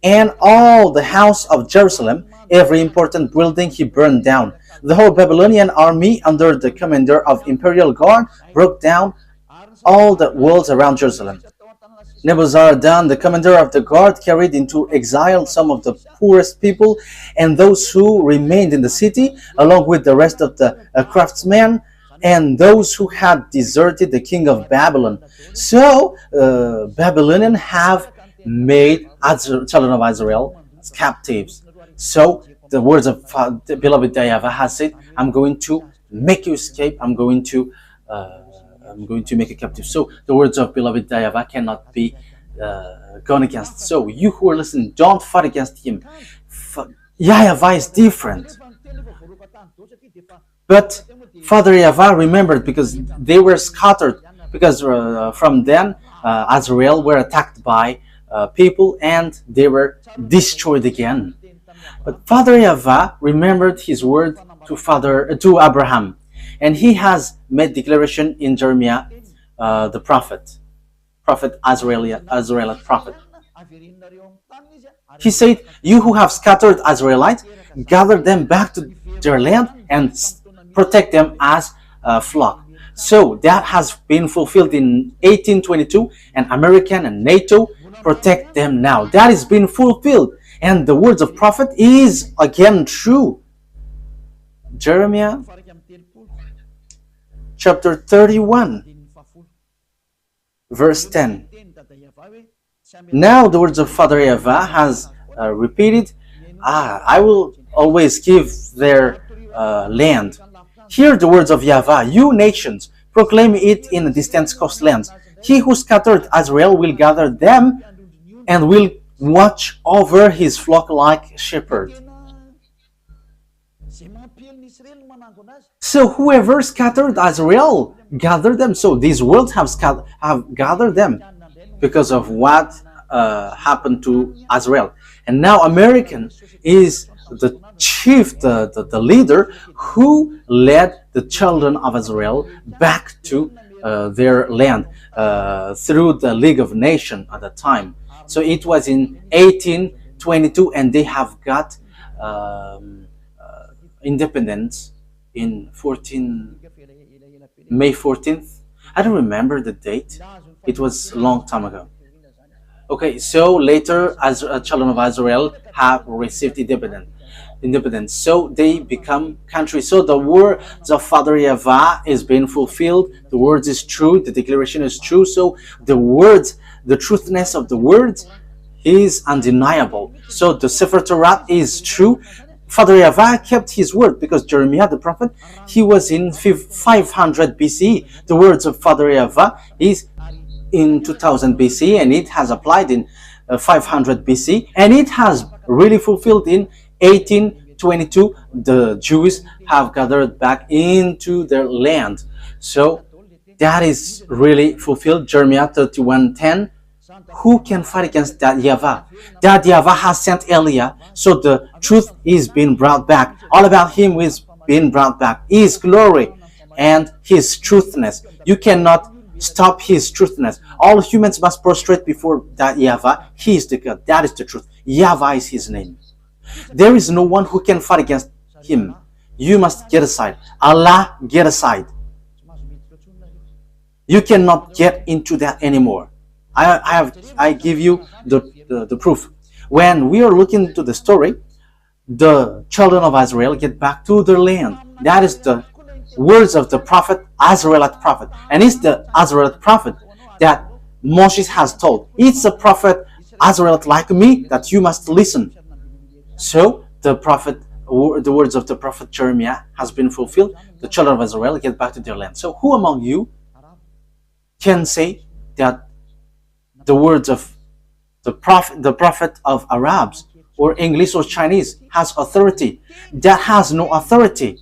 and all the house of Jerusalem. Every important building he burned down. The whole Babylonian army, under the commander of imperial guard, broke down all the walls around Jerusalem. Nebuzaradan, the commander of the guard, carried into exile some of the poorest people and those who remained in the city, along with the rest of the craftsmen and those who had deserted the king of Babylon. So Babylonians have made children of Israel captives. So the words of the beloved YAHVAH has said, I'm going to make you escape. I'm going to make you captive. So the words of beloved YAHVAH cannot be gone against. So you who are listening, don't fight against him. YAHVAH is different. But Father YAHVAH remembered, because they were scattered, because from then Israel were attacked by people and they were destroyed again. But Father YAHVAH remembered his word to Abraham, and he has made declaration in Jeremiah, the prophet Israelite prophet. He said, "You who have scattered Israelites, gather them back to their land and protect them as a flock." So that has been fulfilled in 1822, and American and NATO protect them now. That is being fulfilled, and the words of prophet is again true. Jeremiah chapter 31, verse 10. Now the words of Father YAHVAH has repeated, I will always give their land. Hear the words of YAHVAH, you nations, proclaim it in the distant coastlands. He who scattered Israel will gather them and will watch over his flock like shepherd. So whoever scattered Israel, gathered them. So these worlds have gathered them because of what happened to Israel. And now American is the chief, the leader who led the children of Israel back to their land through the League of Nations at that time. So it was in 1822, and they have got independence in May 14th. I don't remember the date. It was a long time ago. Okay, so later, as children of Israel have received independence, so they become country. So the words of Father YAHVAH is being fulfilled. The words is true. The declaration is true. So the words, the truthness of the words is undeniable. So the Sefer Torah is true. Father YAHVAH kept his word, because Jeremiah the prophet, he was in 500 BCE. The words of Father YAHVAH is in 2000 BC, and it has applied in 500 BC, and it has really fulfilled in 1822. The Jews have gathered back into their land. So that is really fulfilled. Jeremiah 31:10. Who can fight against that YAHVAH? That YAHVAH has sent Elia, so the truth is being brought back. All about him is being brought back. His glory and his truthness. You cannot stop his truthness. All humans must prostrate before that YAHVAH. He is the God. That is the truth. YAHVAH is his name. There is no one who can fight against him. You must get aside. Allah, get aside. You cannot get into that anymore. I give you the proof. When we are looking into the story, the children of Israel get back to their land. That is the words of the prophet, Israelite prophet. And it's the Israelite prophet that Moses has told. It's a prophet, Israelite like me, that you must listen. So the words of the prophet Jeremiah has been fulfilled. The children of Israel get back to their land. So who among you can say that the words of the prophet of Arabs or English or Chinese has authority? That has no authority.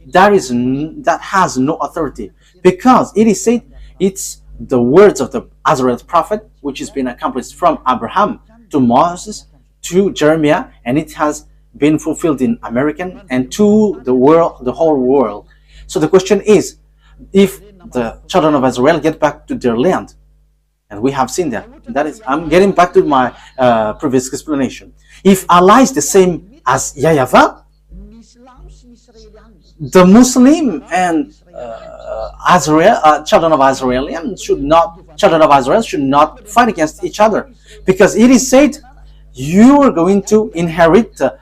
That has no authority, because it is said it's the words of the Israelite prophet, which has been accomplished from Abraham to Moses to Jeremiah, and it has been fulfilled in American and to the world, the whole world. So the question is, if the children of Israel get back to their land, and we have seen that. That is, I'm getting back to my previous explanation. If Allah is the same as YAHVAH, the Muslim and children of Israel should not fight against each other, because it is said you are going to inherit the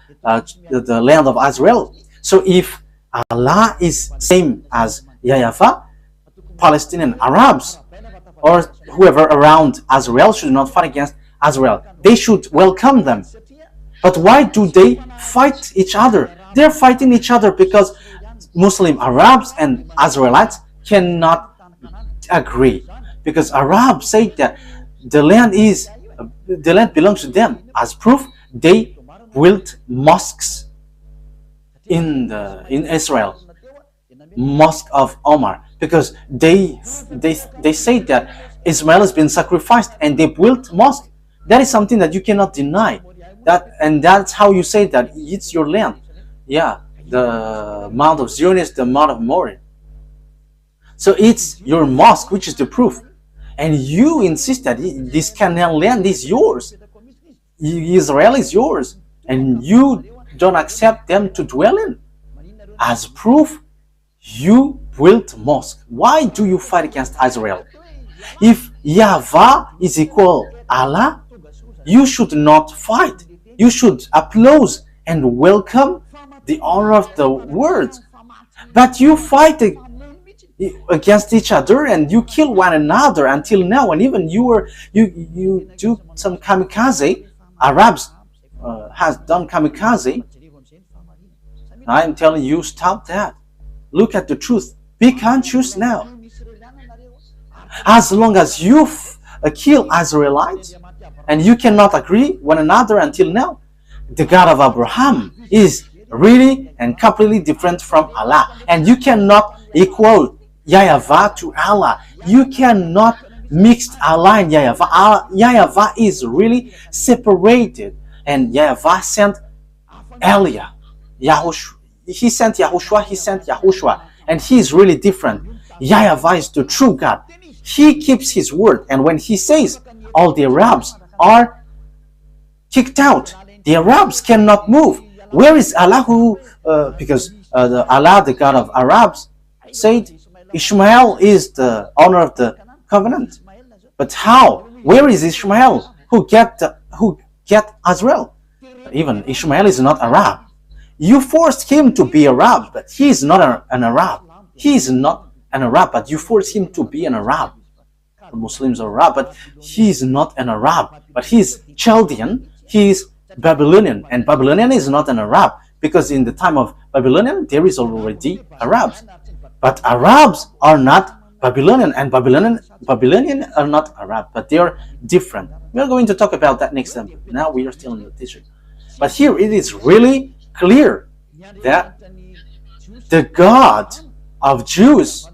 land of Israel. So if Allah is same as YAHVAH, Palestinian Arabs or whoever around Israel should not fight against Israel. They should welcome them. But why do they fight each other? They're fighting each other because Muslim Arabs and Israelites cannot agree. Because Arabs say that the land belongs to them. As proof, they built mosques in Israel, Mosque of Omar, because they say that Ismail has been sacrificed and they built mosque. That is something that you cannot deny. And that's how you say that it's your land. Yeah, the Mount of Zion is the Mount of Moriah. So it's your mosque, which is the proof. And you insist that this Canaan land is yours. Israel is yours. And you don't accept them to dwell in. As proof, you built mosque. Why do you fight against Israel? If YAHVAH is equal Allah, you should not fight. You should applaud and welcome the honor of the words. But you fight against each other and you kill one another until now, and even you do some kamikaze. Arabs has done kamikaze. I am telling you, stop that. Look at the truth. Be conscious now. As long as you kill Israelites and you cannot agree one another until now, the God of Abraham is really and completely different from Allah. And you cannot equal YAHVAH to Allah. You cannot mix Allah and YAHVAH. YAHVAH is really separated. And YAHVAH sent Elia. He sent YAHOSHUAH, he sent YAHOSHUAH. And he is really different. YAHVAH is the true God. He keeps his word. And when he says all the Arabs are kicked out. The Arabs cannot move. Where is Allah because Allah, the God of Arabs, said Ishmael is the owner of the covenant. But how? Where is Ishmael who get Israel? Even Ishmael is not Arab. You forced him to be Arab, but he is not an Arab. He is not an Arab, but you forced him to be an Arab. The Muslims are Arab, but he is not an Arab. But he is Chaldean, he is Babylonian, and Babylonian is not an Arab, because in the time of Babylonian there is already Arabs. But Arabs are not Babylonian, and Babylonian are not Arab, but they are different. We are going to talk about that next time. Now we are still in the teaching. But here it is really clear that the God of Jews,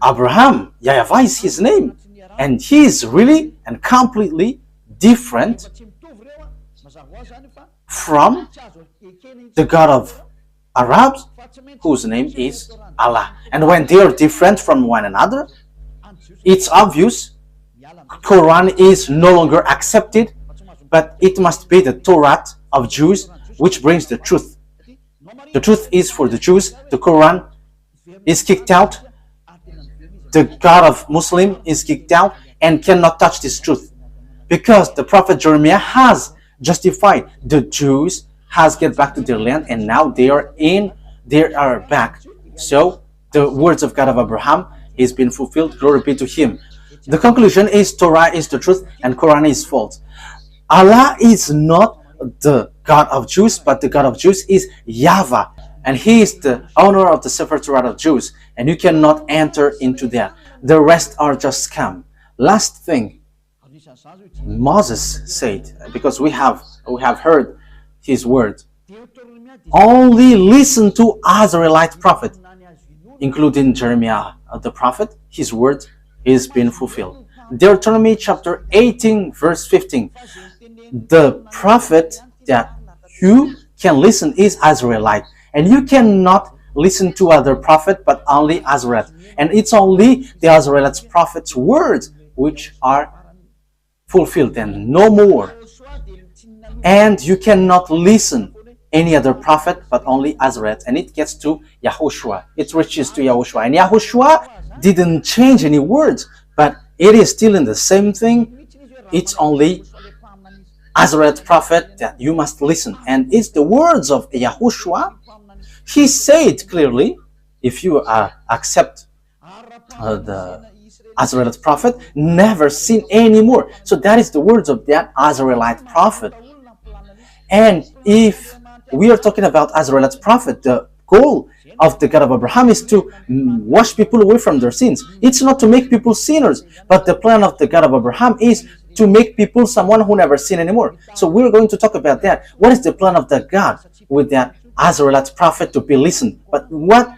Abraham, YAHVAH is his name, and he is really and completely different from the God of Arabs, whose name is Allah. And when they are different from one another, it's obvious Quran is no longer accepted, but it must be the Torah of Jews which brings the truth. The truth is for the Jews, the Quran is kicked out, the God of Muslim is kicked out and cannot touch this truth, because the prophet Jeremiah has justified the Jews has get back to their land, and now they are back. So the words of God of Abraham is being fulfilled. Glory be to him. The conclusion is Torah is the truth and Quran is false. Allah is not the God of Jews, but the God of Jews is YAHVAH, and he is the owner of the Sefer Torah of Jews, and you cannot enter into that. The rest are just scam. Last thing Moses said, because we have heard his word, only listen to Israelite prophet, including Jeremiah the prophet. His word is being fulfilled. Deuteronomy chapter 18 verse 15. The prophet that you can listen is Israelite, and you cannot listen to other prophet but only Israelite, and it's only the Israelite prophet's words which are fulfilled and no more. And you cannot listen any other prophet but only Israelite, and it gets to YAHOSHUAH. It reaches to YAHOSHUAH, and YAHOSHUAH didn't change any words, but it is still in the same thing. It's only Israelite prophet that you must listen, and it's the words of YAHOSHUAH. He said clearly, if you accept the Israelite prophet, never sin anymore. So that is the words of that Israelite prophet. And if we are talking about Israelite prophet, the goal of the God of Abraham is to wash people away from their sins. It's not to make people sinners, but the plan of the God of Abraham is to make people someone who never sin anymore. So we're going to talk about that. What is the plan of the God with that Israelite prophet to be listened? But what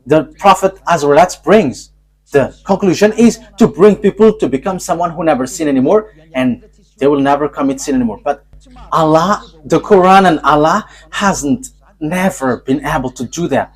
the prophet Israelite brings, the conclusion is to bring people to become someone who never sin anymore, and they will never commit sin anymore. But Allah, the Quran and Allah hasn't never been able to do that.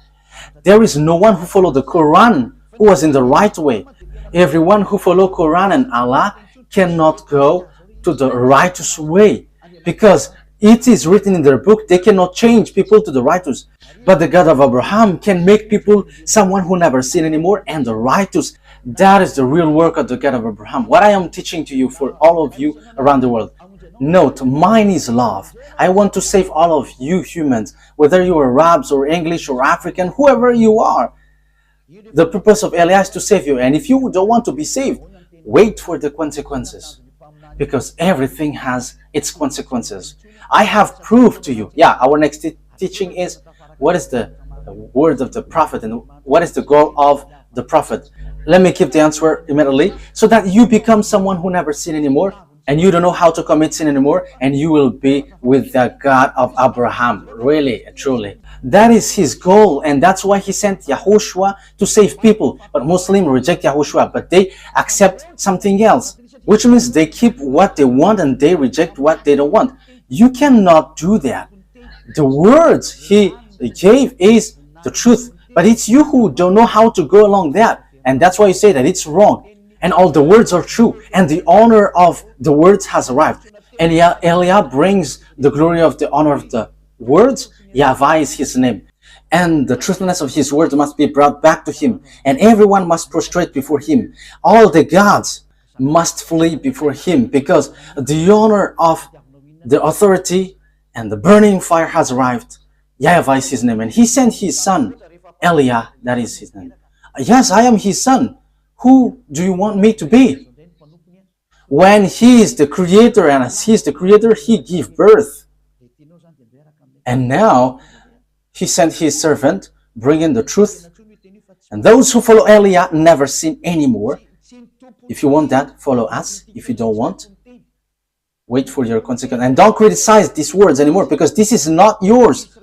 There is no one who followed the Quran who was in the right way. Everyone who follow Quran and Allah cannot go to the righteous way, because it is written in their book they cannot change people to the righteous. But the God of Abraham can make people someone who never sin anymore and the righteous. That is the real work of the God of Abraham. What I am teaching to you for all of you around the world. Note, mine is love. I want to save all of you humans, whether you are Arabs or English or African, whoever you are. The purpose of Eliah is to save you. And if you don't want to be saved, wait for the consequences, because everything has its consequences. I have proved to you. Yeah, our next teaching is what is the word of the prophet and what is the goal of the prophet. Let me give the answer immediately, so that you become someone who never sin anymore, and you don't know how to commit sin anymore, and you will be with the God of Abraham, really, truly. That is his goal, and that's why he sent YAHOSHUAH to save people. But Muslims reject YAHOSHUAH, but they accept something else, which means they keep what they want and they reject what they don't want. You cannot do that. The words he gave is the truth, but it's you who don't know how to go along that, and that's why you say that it's wrong. And all the words are true, and the owner of the words has arrived. And Eliah brings the glory of the honor of the words. YAHVAH is his name. And the truthfulness of his words must be brought back to him. And everyone must prostrate before him. All the gods must flee before him, because the honor of the authority and the burning fire has arrived. YAHVAH is his name. And he sent his son, Eliah, that is his name. Yes, I am his son. Who do you want me to be? When he is the creator, and as he is the creator, he gave birth. And now he sent his servant, bringing the truth. And those who follow Eliah never sin anymore. If you want that, follow us. If you don't want, wait for your consequence. And don't criticize these words anymore, because this is not yours.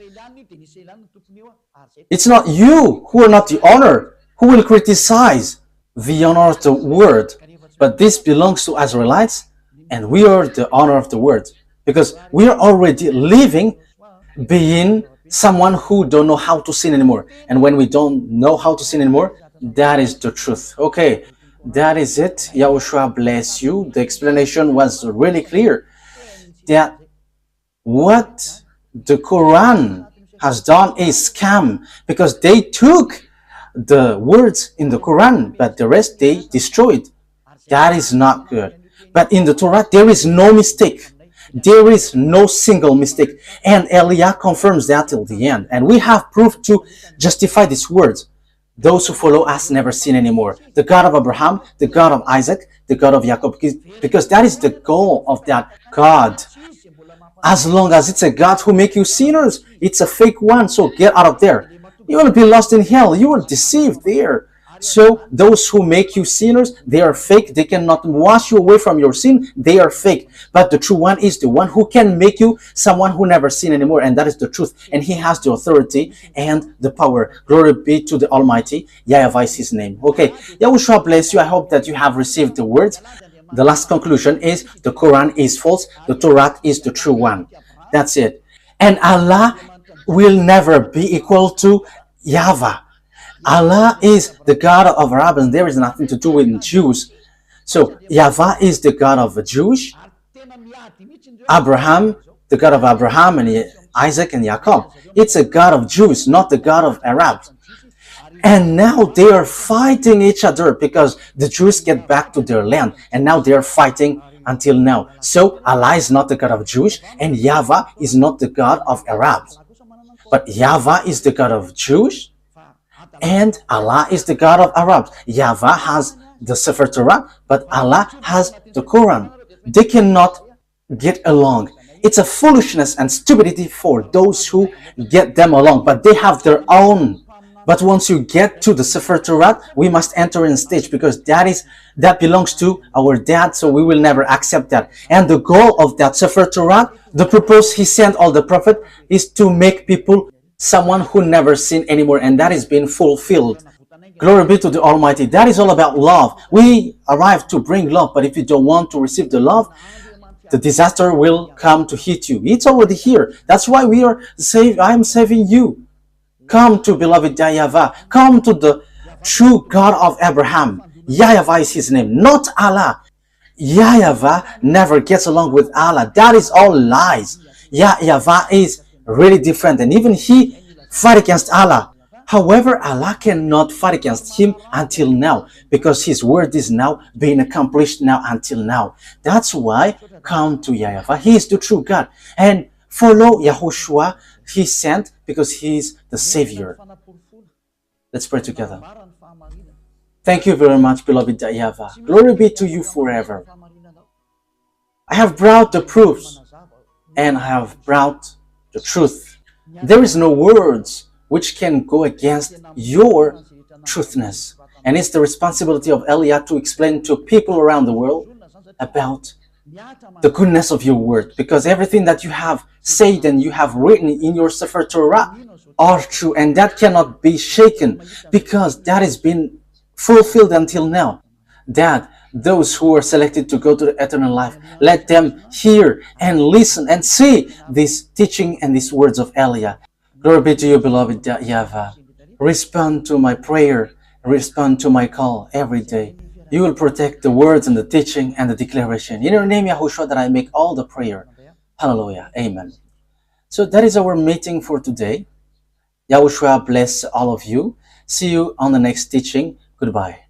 It's not you who are not the honor, who will criticize the honor of the word. But this belongs to Israelites, and we are the honor of the word, because we are already living being someone who don't know how to sin anymore. And when we don't know how to sin anymore, that is the truth. Okay, that is it. Yahushua bless you. The explanation was really clear that what the Quran has done is scam, because they took the words in the Quran, but the rest they destroyed. That is not good. But in the Torah, there is no mistake. There is no single mistake. And Eliah confirms that till the end. And we have proof to justify these words. Those who follow us never sin anymore. The God of Abraham, the God of Isaac, the God of Jacob, because that is the goal of that God. As long as it's a God who makes you sinners, it's a fake one, so get out of there. You will be lost in hell. You are deceived there. So those who make you sinners, they are fake. They cannot wash you away from your sin. They are fake. But the true one is the one who can make you someone who never sin anymore. And that is the truth. And he has the authority and the power. Glory be to the Almighty. YAHVAH is his name. Okay. Yahushua bless you. I hope that you have received the words. The last conclusion is the Quran is false. The Torah is the true one. That's it. And Allah will never be equal to YAHVAH. Allah is the God of Arabs, and there is nothing to do with Jews. So YAHVAH is the God of the Jews. Abraham, the God of Abraham and Isaac and Jacob. It's a God of Jews, not the God of Arabs. And now they are fighting each other because the Jews get back to their land, and now they are fighting until now. So Allah is not the God of Jews, and YAHVAH is not the God of Arabs. But YAHVAH is the God of Jews, and Allah is the God of Arabs. YAHVAH has the Sefer Torah, but Allah has the Quran. They cannot get along. It's a foolishness and stupidity for those who get them along, but they have their own. But once you get to the Sefer Torah, we must enter in stage, because that belongs to our dad, so we will never accept that. And the goal of that Sefer Torah, the purpose he sent all the prophet, is to make people someone who never sin anymore, and that is being fulfilled. Glory be to the Almighty. That is all about love. We arrive to bring love, but if you don't want to receive the love, the disaster will come to hit you. It's already here. That's why we are saved. I am saving you. Come to beloved YAHVAH. Come to the true God of Abraham. YAHVAH is his name, not Allah. YAHVAH never gets along with Allah. That is all lies. YAHVAH is really different, and even he fight against Allah. However, Allah cannot fight against him until now, because his word is now being accomplished now until now. That's why come to YAHVAH. He is the true God, and follow YAHOSHUAH. He sent because he is the Savior. Let's pray together. Thank you very much, beloved YAHVAH. Glory be to you forever. I have brought the proofs, and I have brought the truth. There is no words which can go against your truthness. And it's the responsibility of Eliah to explain to people around the world about the goodness of your word, because everything that you have said and you have written in your Sefer Torah are true, and that cannot be shaken, because that has been fulfilled until now. That those who are selected to go to the eternal life, let them hear and listen and see this teaching and these words of Eliah. Glory be to you, beloved YAHVAH. Respond to my prayer, respond to my call every day. You will protect the words and the teaching and the declaration. In your name, YAHOSHUAH, that I make all the prayer. Hallelujah. Amen. So that is our meeting for today. YAHOSHUAH bless all of you. See you on the next teaching. Goodbye.